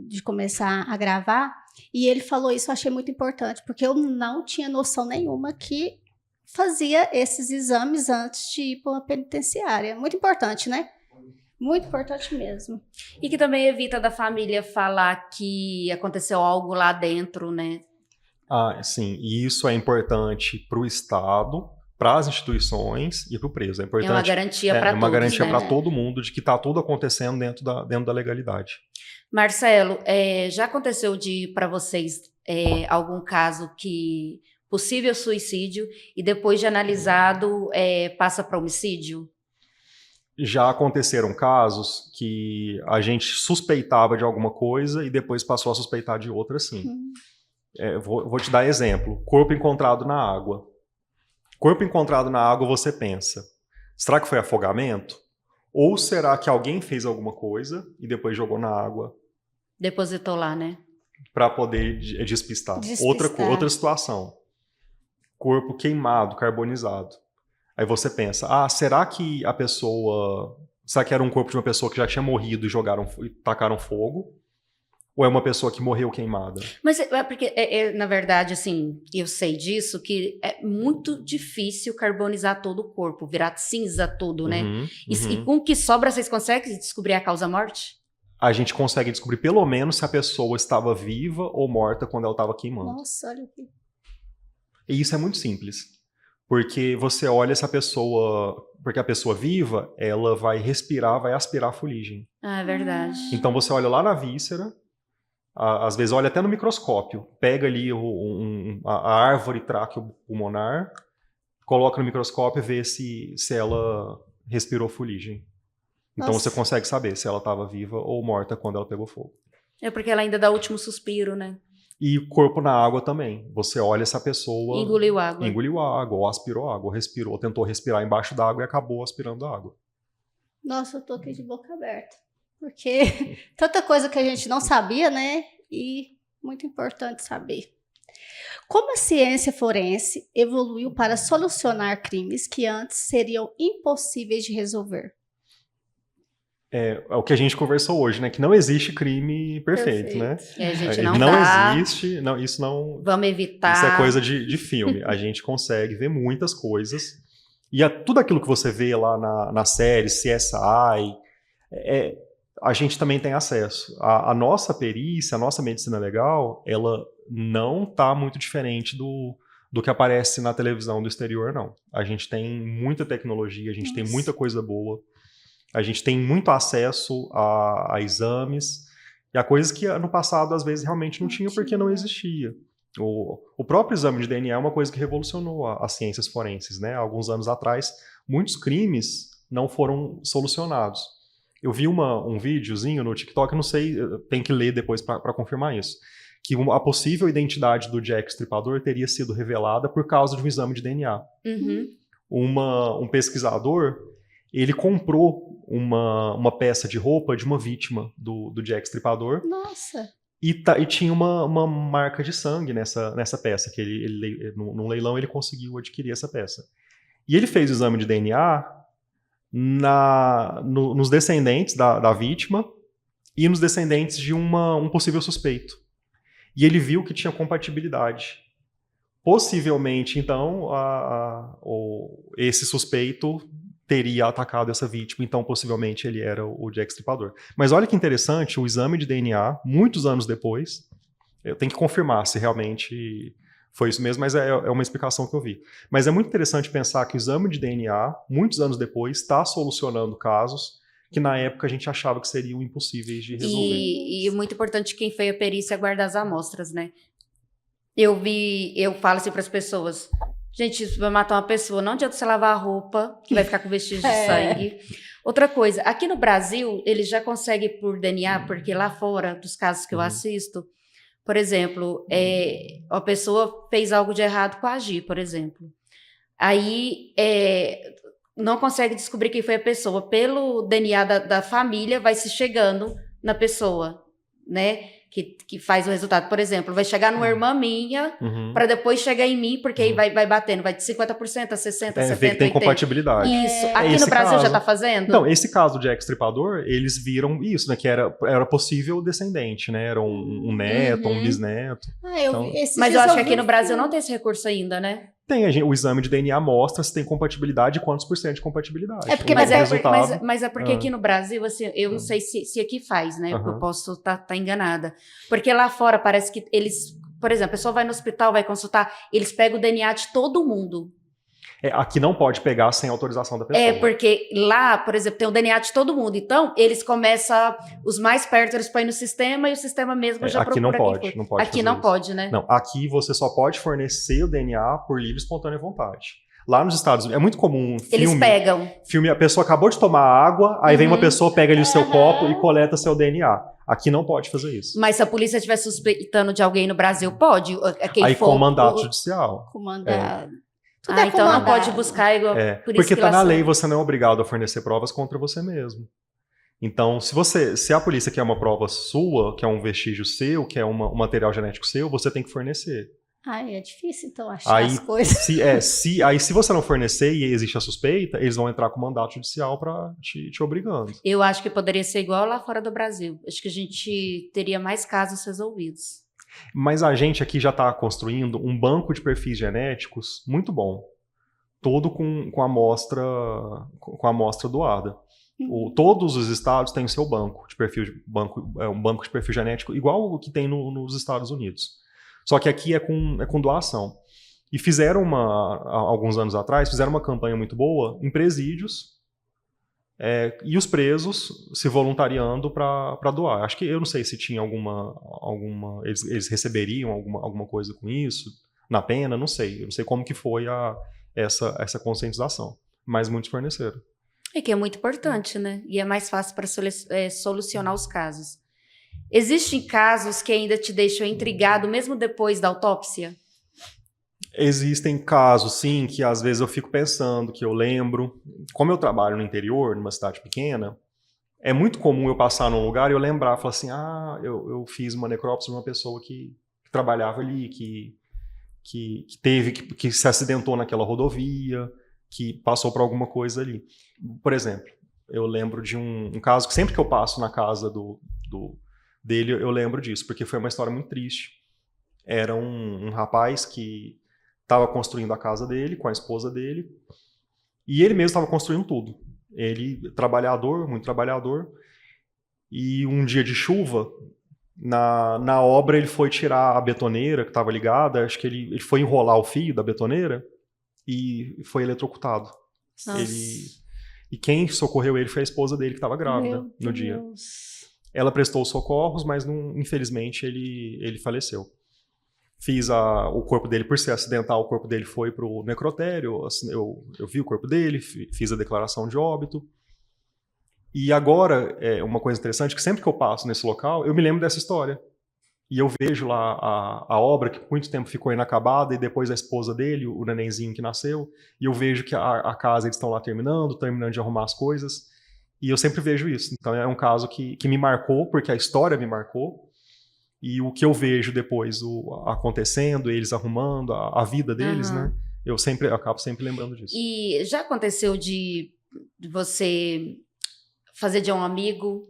Speaker 1: de começar a gravar, e ele falou isso, eu achei muito importante, porque eu não tinha noção nenhuma que fazia esses exames antes de ir para uma penitenciária. Muito importante, né? Muito importante mesmo.
Speaker 2: E que também evita da família falar que aconteceu algo lá dentro, né?
Speaker 3: Sim. E isso é importante para o Estado, para as instituições e para o preso. É importante.
Speaker 2: É uma garantia para todos,
Speaker 3: uma garantia
Speaker 2: né?
Speaker 3: para todo mundo de que está tudo acontecendo dentro da legalidade.
Speaker 2: Marcelo, já aconteceu para vocês algum caso que possível suicídio e depois de analisado passa para homicídio?
Speaker 3: Já aconteceram casos que a gente suspeitava de alguma coisa e depois passou a suspeitar de outra, sim. Vou te dar exemplo. Corpo encontrado na água. Corpo encontrado na água, você pensa, será que foi afogamento? Ou será que alguém fez alguma coisa e depois jogou na água?
Speaker 2: Depositou lá, né? Para
Speaker 3: poder despistar. Outra situação. Corpo queimado, carbonizado. Aí você pensa, será que será que era um corpo de uma pessoa que já tinha morrido e tacaram fogo? Ou é uma pessoa que morreu queimada?
Speaker 2: Mas porque, na verdade, assim, eu sei disso, que é muito difícil carbonizar todo o corpo, virar cinza todo, né? E com o que sobra, vocês conseguem descobrir a causa-morte?
Speaker 3: A gente consegue descobrir pelo menos se a pessoa estava viva ou morta quando ela estava queimando.
Speaker 1: Nossa, olha aqui.
Speaker 3: E isso é muito simples, porque você olha essa pessoa, porque a pessoa viva, ela vai respirar, vai aspirar a fuligem.
Speaker 2: É verdade.
Speaker 3: Então você olha lá na víscera, às vezes olha até no microscópio, pega ali a árvore traqueopulmonar, coloca no microscópio e vê se ela respirou fuligem. Então você consegue saber se ela estava viva ou morta quando ela pegou fogo.
Speaker 2: É porque ela ainda dá o último suspiro, né?
Speaker 3: E corpo na água também. Você olha essa pessoa...
Speaker 2: Engoliu água.
Speaker 3: Engoliu água, ou aspirou água, ou respirou, tentou respirar embaixo d'água e acabou aspirando água.
Speaker 1: Nossa, eu tô aqui de boca aberta. Porque tanta coisa que a gente não sabia, né? E muito importante saber. Como a ciência forense evoluiu para solucionar crimes que antes seriam impossíveis de resolver?
Speaker 3: É o que a gente conversou hoje, né? Que não existe crime perfeito, né?
Speaker 2: A gente
Speaker 3: Não
Speaker 2: não dá.
Speaker 3: existe, não, isso não.
Speaker 2: Vamos evitar.
Speaker 3: Isso é coisa de filme. A gente consegue ver muitas coisas. E tudo aquilo que você vê lá na série, CSI, a gente também tem acesso. A nossa perícia, a nossa medicina legal, ela não está muito diferente do que aparece na televisão do exterior, não. A gente tem muita tecnologia, a gente tem muita coisa boa, a gente tem muito acesso a exames e a coisas que no passado, às vezes, realmente não tinha porque não existia. O próprio exame de DNA é uma coisa que revolucionou as ciências forenses, né? Alguns anos atrás, muitos crimes não foram solucionados. Eu vi um videozinho no TikTok, não sei, tem que ler depois para confirmar isso, que a possível identidade do Jack Stripador teria sido revelada por causa de um exame de DNA.
Speaker 2: Uhum.
Speaker 3: Um pesquisador, ele comprou uma peça de roupa de uma vítima do Jack Stripador.
Speaker 1: Nossa!
Speaker 3: E tinha uma marca de sangue nessa peça, que num leilão ele conseguiu adquirir essa peça. E ele fez o exame de DNA nos descendentes da vítima e nos descendentes de um possível suspeito. E ele viu que tinha compatibilidade. Possivelmente, então, esse suspeito teria atacado essa vítima, então possivelmente ele era o Jack Stripador. Mas olha que interessante, o exame de DNA, muitos anos depois, eu tenho que confirmar se realmente foi isso mesmo, mas é uma explicação que eu vi. Mas é muito interessante pensar que o exame de DNA, muitos anos depois, está solucionando casos que na época a gente achava que seriam impossíveis de resolver.
Speaker 2: E muito importante, quem fez a perícia é guardar as amostras, né? Eu falo assim para as pessoas, gente, isso vai matar uma pessoa, não adianta você lavar a roupa, que vai ficar com vestígio de sangue. Outra coisa, aqui no Brasil, eles já conseguem por DNA, porque lá fora, dos casos que eu assisto, por exemplo, a pessoa fez algo de errado com a Gi, por exemplo. Aí, não consegue descobrir quem foi a pessoa. Pelo DNA da família, vai se chegando na pessoa, né? Que faz o resultado. Por exemplo, vai chegar numa irmã minha, para depois chegar em mim, porque aí vai batendo, vai de 50% a 60%, 70%,
Speaker 3: ver que tem
Speaker 2: 80%.
Speaker 3: Compatibilidade.
Speaker 2: Isso. Aqui no Brasil já tá fazendo?
Speaker 3: Então, esse caso de Jack Stripador, eles viram isso, né? Que era possível descendente, né? Era um neto, um bisneto.
Speaker 2: Mas eu acho que aqui no Brasil não tem esse recurso ainda, né?
Speaker 3: Tem, o exame de DNA mostra se tem compatibilidade e quantos % de compatibilidade.
Speaker 2: Mas é porque aqui no Brasil, assim, eu não sei se aqui faz, né? Eu posso estar enganada. Porque lá fora parece que eles... Por exemplo, a pessoa vai no hospital, vai consultar, eles pegam o DNA de todo mundo.
Speaker 3: Aqui não pode pegar sem autorização da pessoa.
Speaker 2: Porque lá, por exemplo, tem o DNA de todo mundo. Então, eles começam, os mais perto, eles põem no sistema e o sistema mesmo já procura.
Speaker 3: Aqui não pode.
Speaker 2: Aqui não pode, né?
Speaker 3: Não, aqui você só pode fornecer o DNA por livre e espontânea vontade. Lá nos Estados Unidos, é muito comum
Speaker 2: eles pegam.
Speaker 3: A pessoa acabou de tomar água, aí vem uma pessoa, pega ali o seu copo e coleta seu DNA. Aqui não pode fazer isso.
Speaker 2: Mas se a polícia estiver suspeitando de alguém no Brasil, pode?
Speaker 3: Aí com mandato judicial.
Speaker 1: Com mandato.
Speaker 2: Então não pode buscar igual.
Speaker 3: Porque está na lei, você não é obrigado a fornecer provas contra você mesmo. Então, se a polícia quer uma prova sua, que é um vestígio seu, que é um material genético seu, você tem que fornecer.
Speaker 1: É difícil, então, achar as coisas.
Speaker 3: Se você não fornecer e existe a suspeita, eles vão entrar com mandato judicial para te obrigando.
Speaker 2: Eu acho que poderia ser igual lá fora do Brasil. Acho que a gente teria mais casos resolvidos.
Speaker 3: Mas a gente aqui já está construindo um banco de perfis genéticos muito bom. Todo com a amostra doada. Todos os estados têm o seu banco de perfil, um banco de perfil genético igual o que tem nos Estados Unidos. Só que aqui é com doação. E alguns anos atrás, fizeram uma campanha muito boa em presídios e os presos se voluntariando para doar. Acho que, eu não sei se tinha eles receberiam alguma coisa com isso, na pena, não sei. Eu não sei como que foi essa conscientização, mas muitos forneceram.
Speaker 2: Que é muito importante, né? E é mais fácil para solucionar os casos. Existem casos que ainda te deixam intrigado, mesmo depois da autópsia?
Speaker 3: Existem casos, sim, que às vezes eu fico pensando, que eu lembro. Como eu trabalho no interior, numa cidade pequena, é muito comum eu passar num lugar e eu lembrar, falar assim, eu fiz uma necrópsia de uma pessoa que trabalhava ali, que que se acidentou naquela rodovia, que passou por alguma coisa ali. Por exemplo, eu lembro de um caso que sempre que eu passo na casa dele, eu lembro disso, porque foi uma história muito triste. Era um rapaz que estava construindo a casa dele com a esposa dele, e ele mesmo estava construindo tudo. Ele, muito trabalhador, e um dia de chuva, na obra ele foi tirar a betoneira que estava ligada, acho que ele foi enrolar o fio da betoneira e foi eletrocutado. E quem socorreu ele foi a esposa dele, que estava grávida no dia. Ela prestou socorros, mas infelizmente ele faleceu. Fiz o corpo dele, por ser acidental, o corpo dele foi para o necrotério, eu vi o corpo dele, fiz a declaração de óbito. E agora, uma coisa interessante, que sempre que eu passo nesse local, eu me lembro dessa história. E eu vejo lá a obra que por muito tempo ficou inacabada, e depois a esposa dele, o nenenzinho que nasceu, e eu vejo que a casa eles estão lá terminando de arrumar as coisas, e eu sempre vejo isso. Então é um caso que me marcou, porque a história me marcou, e o que eu vejo depois acontecendo, eles arrumando, a vida deles, né? Eu acabo sempre lembrando disso.
Speaker 2: E já aconteceu de você fazer de um amigo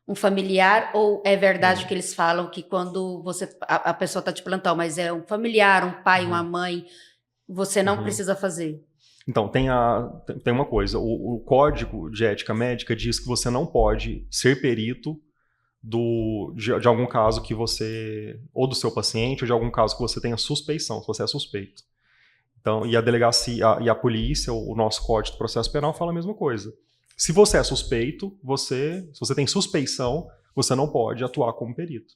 Speaker 2: um familiar, ou é verdade que eles falam que quando a pessoa está de plantão, mas é um familiar, um pai, uma mãe, você não precisa fazer?
Speaker 3: Então, tem uma coisa, o Código de Ética Médica diz que você não pode ser perito de algum caso que você, ou do seu paciente, ou de algum caso que você tenha suspeição, se você é suspeito. Então, e a delegacia, e a polícia, o nosso Código de Processo Penal fala a mesma coisa. Se você é suspeito, se você tem suspeição, você não pode atuar como perito.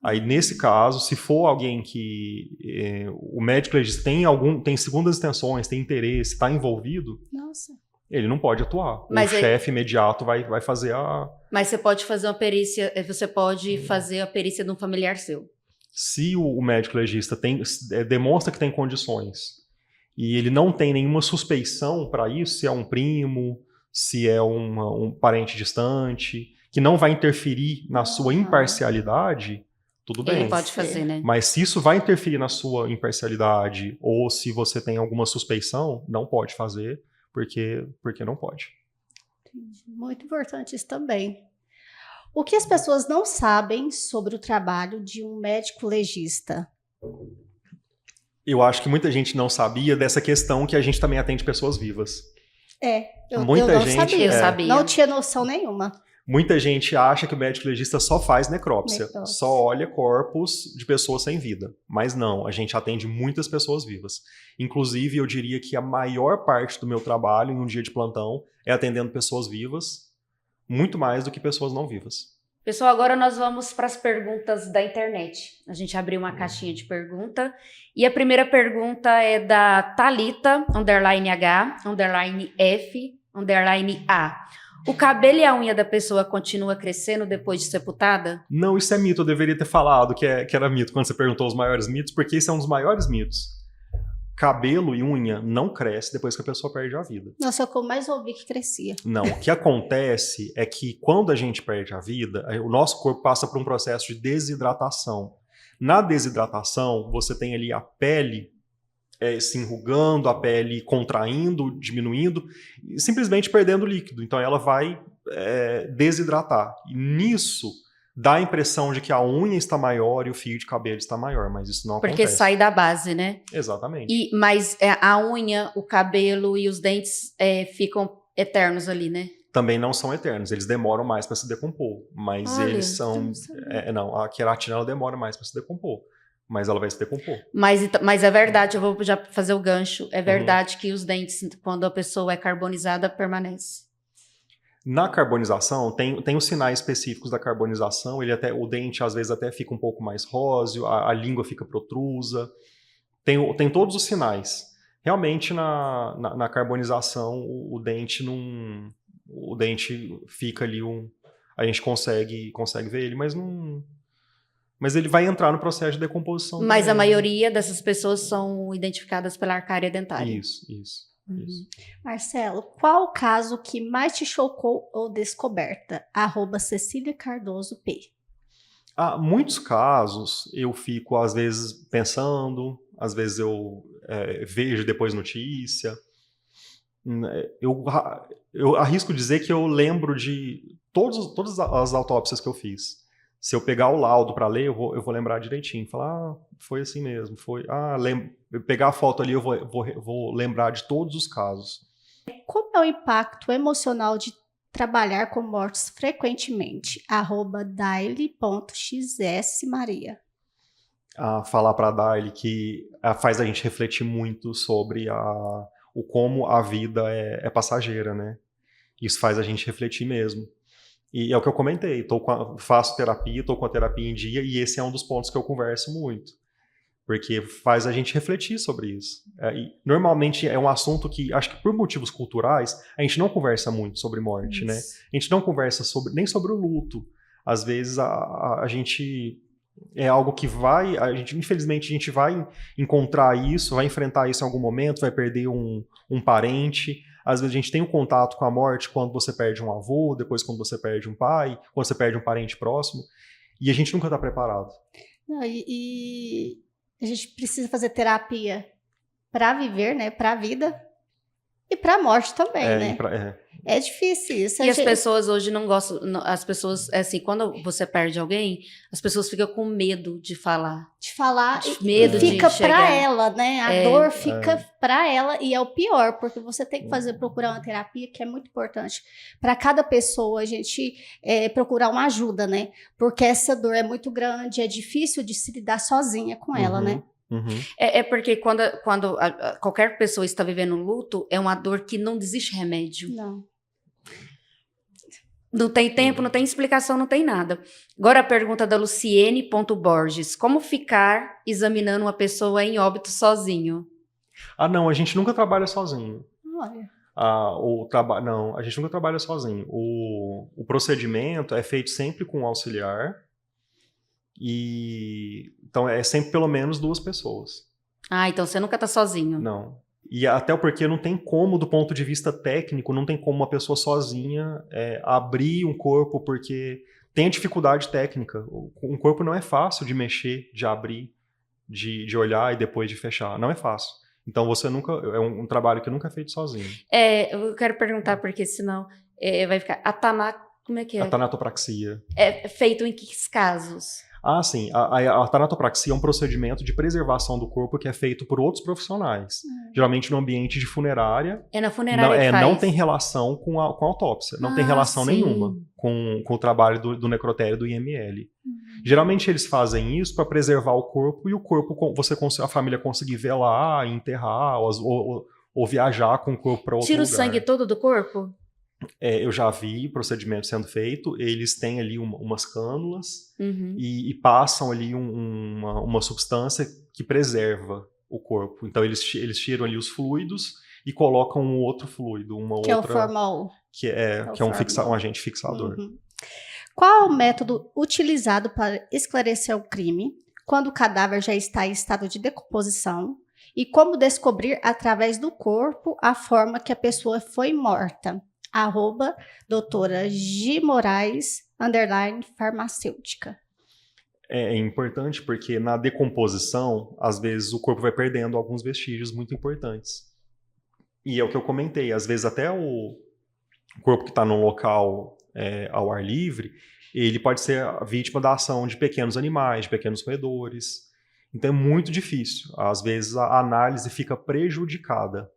Speaker 3: Aí, nesse caso, se for alguém que o médico legista tem segundas intenções, tem interesse, está envolvido,
Speaker 1: Nossa.
Speaker 3: ele não pode atuar.
Speaker 2: Mas
Speaker 3: o chefe imediato vai fazer
Speaker 2: Mas você pode fazer uma perícia, você pode fazer a perícia de um familiar seu.
Speaker 3: Se o médico legista demonstra que tem condições e ele não tem nenhuma suspeição para isso, se é um primo, se é um parente distante, que não vai interferir na sua imparcialidade, tudo bem.
Speaker 2: Ele pode fazer, né?
Speaker 3: Mas se isso vai interferir na sua imparcialidade, ou se você tem alguma suspeição, não pode fazer, porque não pode.
Speaker 1: Muito importante isso também. O que as pessoas não sabem sobre o trabalho de um médico legista?
Speaker 3: Eu acho que muita gente não sabia dessa questão que a gente também atende pessoas vivas.
Speaker 1: Eu
Speaker 3: Muita
Speaker 1: não
Speaker 3: gente,
Speaker 1: sabia.
Speaker 2: Eu sabia.
Speaker 1: Não tinha noção nenhuma.
Speaker 3: Muita gente acha que o médico legista só faz necrópsia, só olha corpos de pessoas sem vida. Mas não, a gente atende muitas pessoas vivas. Inclusive, eu diria que a maior parte do meu trabalho em um dia de plantão é atendendo pessoas vivas, muito mais do que pessoas não vivas.
Speaker 2: Pessoal, agora nós vamos para as perguntas da internet. A gente abriu uma caixinha de pergunta. E a primeira pergunta é da Thalita, _H, _F, _A. O cabelo e a unha da pessoa continua crescendo depois de sepultada?
Speaker 3: Não, isso é mito. Eu deveria ter falado que era mito quando você perguntou os maiores mitos, porque esse é um dos maiores mitos. Cabelo e unha não cresce depois que a pessoa perde a vida.
Speaker 1: Nossa, é o que eu mais ouvi que crescia.
Speaker 3: Não, o que acontece é que quando a gente perde a vida, o nosso corpo passa por um processo de desidratação. Na desidratação, você tem ali a pele se enrugando, a pele contraindo, diminuindo, e simplesmente perdendo líquido. Então ela vai desidratar. E nisso dá a impressão de que a unha está maior e o fio de cabelo está maior, mas isso não acontece.
Speaker 2: Porque sai da base, né?
Speaker 3: Exatamente.
Speaker 2: Mas a unha, o cabelo e os dentes ficam eternos ali, né?
Speaker 3: Também não são eternos, eles demoram mais para se decompor, mas
Speaker 2: Olha,
Speaker 3: eles são... não, a queratina ela demora mais para se decompor, mas ela vai se decompor.
Speaker 2: Mas é verdade, eu vou já fazer o gancho, é verdade que os dentes, quando a pessoa é carbonizada, permanece.
Speaker 3: Na carbonização, tem os sinais específicos da carbonização, o dente às vezes até fica um pouco mais róseo, a língua fica protrusa, tem todos os sinais. Realmente na carbonização o dente fica ali, a gente consegue ver ele, mas ele vai entrar no processo de decomposição.
Speaker 2: Mas
Speaker 3: também.
Speaker 2: a maioria dessas pessoas são identificadas pela arcária dentária.
Speaker 3: Isso.
Speaker 1: Marcelo, qual o caso que mais te chocou ou descoberta? @Cecília Cardoso P.
Speaker 3: Há muitos casos eu fico às vezes pensando, às vezes eu vejo depois notícia. Eu arrisco dizer que eu lembro de todas as autópsias que eu fiz. Se eu pegar o laudo para ler, eu vou lembrar direitinho. Falar, foi assim mesmo. Pegar a foto ali, eu vou lembrar de todos os casos.
Speaker 1: Como é o impacto emocional de trabalhar com mortos frequentemente? @daily.xsmaria.
Speaker 3: Falar para a Daily que faz a gente refletir muito sobre o como a vida é passageira, né? Isso faz a gente refletir mesmo. E é o que eu comentei, faço terapia, estou com a terapia em dia, e esse é um dos pontos que eu converso muito. Porque faz a gente refletir sobre isso. E normalmente é um assunto que, acho que por motivos culturais, a gente não conversa muito sobre morte, né? A gente não conversa nem sobre o luto. Às vezes a gente... É algo que infelizmente, a gente vai encontrar isso, vai enfrentar isso em algum momento, vai perder um parente. Às vezes a gente tem um contato com a morte quando você perde um avô, depois quando você perde um pai, quando você perde um parente próximo. E a gente nunca está preparado.
Speaker 1: Não, e a gente precisa fazer terapia para viver, né? Para a vida e para a morte também, né? É difícil isso.
Speaker 2: E as pessoas hoje não gostam. As pessoas, assim, quando você perde alguém, as pessoas ficam com medo de falar.
Speaker 1: Medo fica para ela, né? A dor fica para ela e é o pior, porque você tem que procurar uma terapia que é muito importante. Para cada pessoa, a gente procurar uma ajuda, né? Porque essa dor é muito grande, é difícil de se lidar sozinha com ela, né?
Speaker 3: Uhum.
Speaker 2: Porque quando qualquer pessoa está vivendo luto, é uma dor que não existe remédio. Não tem tempo, não tem explicação, não tem nada. Agora a pergunta da Luciene.Borges. Como ficar examinando uma pessoa em óbito sozinho?
Speaker 3: Não, a gente nunca trabalha sozinho.
Speaker 1: Olha.
Speaker 3: Não, a gente nunca trabalha sozinho. O procedimento é feito sempre com um auxiliar. Então é sempre pelo menos 2 pessoas.
Speaker 2: Então você nunca está sozinho.
Speaker 3: Não. E até porque não tem como, do ponto de vista técnico, não tem como uma pessoa sozinha abrir um corpo, porque tem a dificuldade técnica. Um corpo não é fácil de mexer, de abrir, de olhar e depois de fechar. Não é fácil. Então você nunca... É um trabalho que nunca é feito sozinho.
Speaker 2: Eu quero perguntar, porque senão vai ficar... Como é que é?
Speaker 3: A tanatopraxia.
Speaker 2: É feito em que casos?
Speaker 3: Sim. A tanatopraxia é um procedimento de preservação do corpo que é feito por outros profissionais. Geralmente no ambiente de funerária.
Speaker 2: É na funerária que faz?
Speaker 3: Não tem relação com a autópsia. Não tem relação nenhuma com o trabalho do necrotério do IML. Geralmente eles fazem isso para preservar o corpo e o corpo, a família conseguir velar, enterrar ou viajar com o corpo para outro lugar.
Speaker 2: Tira o sangue todo do corpo?
Speaker 3: Eu já vi procedimento sendo feito, eles têm ali umas cânulas e passam ali uma substância que preserva o corpo. Então eles tiram ali os fluidos e colocam um outro fluido,
Speaker 1: que é o formol.
Speaker 3: Que é um agente fixador.
Speaker 1: Qual é o método utilizado para esclarecer o crime quando o cadáver já está em estado de decomposição? E como descobrir através do corpo a forma que a pessoa foi morta? @doutora G. Moraes, _farmacêutica.
Speaker 3: É importante porque na decomposição, às vezes o corpo vai perdendo alguns vestígios muito importantes. E é o que eu comentei, às vezes até o corpo que está num local ao ar livre, ele pode ser a vítima da ação de pequenos animais, de pequenos roedores. Então é muito difícil. Às vezes a análise fica prejudicada.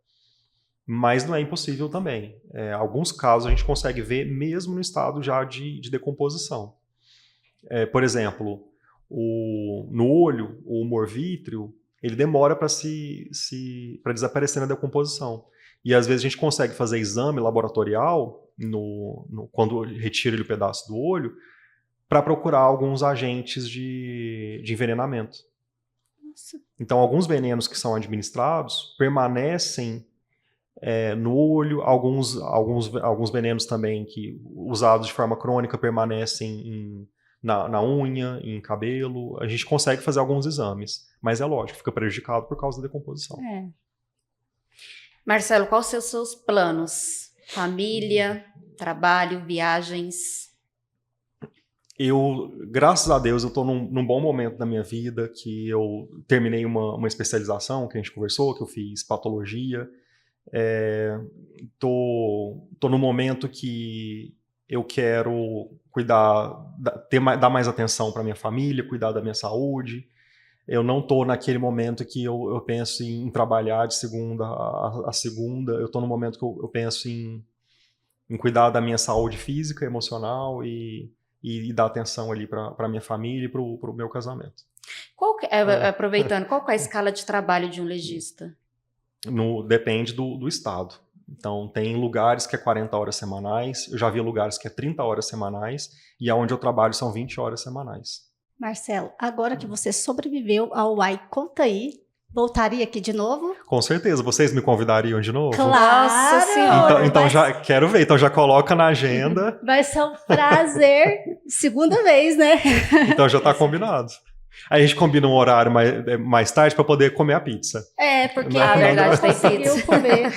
Speaker 3: Mas não é impossível também. Alguns casos a gente consegue ver mesmo no estado já de decomposição. Por exemplo, no olho, o humor vítreo, ele demora para desaparecer na decomposição. E às vezes a gente consegue fazer exame laboratorial, quando retira o pedaço do olho, para procurar alguns agentes de envenenamento. Nossa. Então alguns venenos que são administrados permanecem no olho, alguns venenos também que usados de forma crônica permanecem na unha, em cabelo. A gente consegue fazer alguns exames, mas é lógico, fica prejudicado por causa da decomposição.
Speaker 2: Marcelo, quais são os seus planos? Família, trabalho, viagens?
Speaker 3: Graças a Deus, eu estou num bom momento da minha vida, que eu terminei uma especialização que a gente conversou, que eu fiz patologia. Tô num momento que eu quero cuidar, dar mais atenção para minha família, cuidar da minha saúde. Eu não estou naquele momento que eu penso em trabalhar de segunda a segunda. Eu estou no momento que eu penso em cuidar da minha saúde física, emocional e dar atenção ali para minha família e para o meu casamento.
Speaker 2: Aproveitando, qual que é a escala de trabalho de um legista?
Speaker 3: Depende do estado. Então, tem lugares que é 40 horas semanais, eu já vi lugares que é 30 horas semanais, e aonde eu trabalho são 20 horas semanais.
Speaker 1: Marcelo, agora que você sobreviveu ao UAI, conta aí, voltaria aqui de novo?
Speaker 3: Com certeza, vocês me convidariam de novo?
Speaker 1: Claro!
Speaker 2: Nossa Senhora!
Speaker 3: Então já quero ver, então já coloca na agenda.
Speaker 1: Vai ser um prazer, segunda vez, né?
Speaker 3: Então já tá combinado. Aí a gente combina um horário mais tarde para poder comer a pizza.
Speaker 1: Porque
Speaker 2: a verdade tem
Speaker 1: conseguiu
Speaker 2: pizza.
Speaker 1: comer.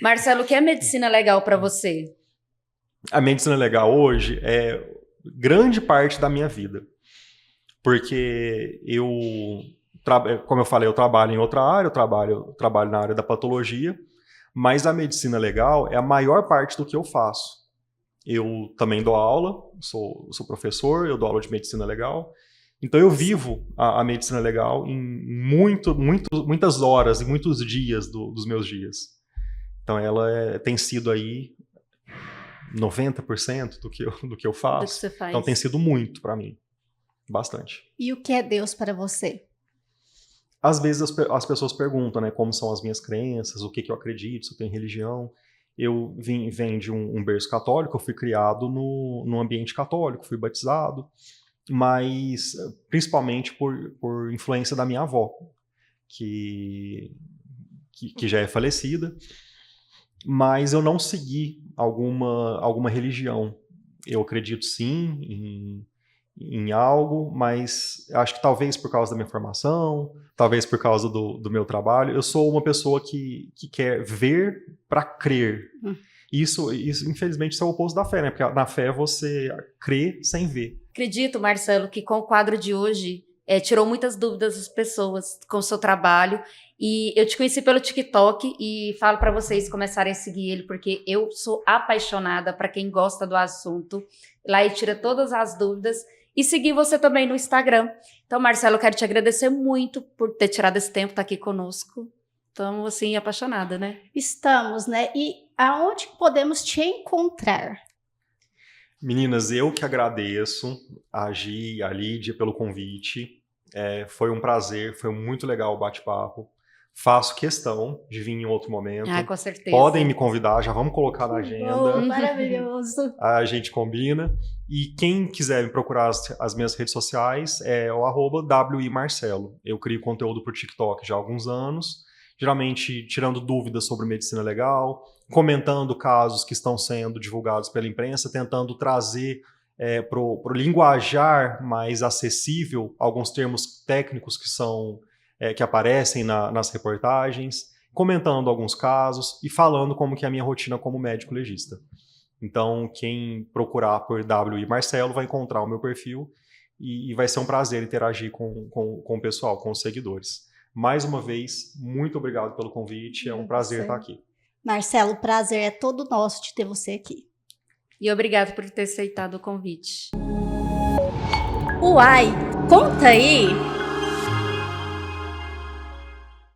Speaker 2: Marcelo, o que é medicina legal para você?
Speaker 3: A medicina legal hoje é grande parte da minha vida. Porque como eu falei, eu trabalho em outra área, eu trabalho na área da patologia, mas a medicina legal é a maior parte do que eu faço. Eu também dou aula, sou professor, eu dou aula de medicina legal. Então eu vivo a medicina legal em muitas horas e muitos dias dos meus dias. Então ela tem sido aí 90% do que eu faço.
Speaker 2: Do que você faz.
Speaker 3: Então tem sido muito para mim. Bastante.
Speaker 1: E o que é Deus para você?
Speaker 3: Às vezes as pessoas perguntam, né, como são as minhas crenças, o que eu acredito, se eu tenho religião. Eu venho de um berço católico, eu fui criado no ambiente católico, fui batizado, mas principalmente por influência da minha avó, que já é falecida, mas eu não segui alguma religião. Eu acredito sim em algo, mas acho que talvez por causa da minha formação, talvez por causa do meu trabalho, eu sou uma pessoa que quer ver para crer. Isso, infelizmente, isso é o oposto da fé, né? Porque na fé você crê sem ver.
Speaker 2: Acredito, Marcelo, que com o quadro de hoje tirou muitas dúvidas das pessoas com o seu trabalho. E eu te conheci pelo TikTok e falo para vocês começarem a seguir ele, porque eu sou apaixonada para quem gosta do assunto. Lá ele tira todas as dúvidas. E seguir você também no Instagram. Então, Marcelo, eu quero te agradecer muito por ter tirado esse tempo, estar aqui conosco. Estamos, assim, apaixonada, né?
Speaker 1: Estamos, né? E aonde podemos te encontrar?
Speaker 3: Meninas, eu que agradeço a Gi e a Lídia pelo convite. Foi um prazer, foi muito legal o bate-papo. Faço questão de vir em outro momento.
Speaker 2: Com certeza.
Speaker 3: Podem me convidar, já vamos colocar na agenda.
Speaker 1: Oh, maravilhoso.
Speaker 3: A gente combina. E quem quiser me procurar as minhas redes sociais é o @WIMarcelo. Eu crio conteúdo para o TikTok já há alguns anos, geralmente tirando dúvidas sobre medicina legal, comentando casos que estão sendo divulgados pela imprensa, tentando trazer para o linguajar mais acessível alguns termos técnicos que aparecem nas reportagens, comentando alguns casos e falando como que é a minha rotina como médico legista. Então, quem procurar por WI Marcelo vai encontrar o meu perfil e vai ser um prazer interagir com o pessoal, com os seguidores. Mais uma vez, muito obrigado pelo convite, é um prazer estar aqui.
Speaker 1: Marcelo, o prazer é todo nosso de ter você aqui.
Speaker 2: E obrigado por ter aceitado o convite.
Speaker 1: Uai, conta aí!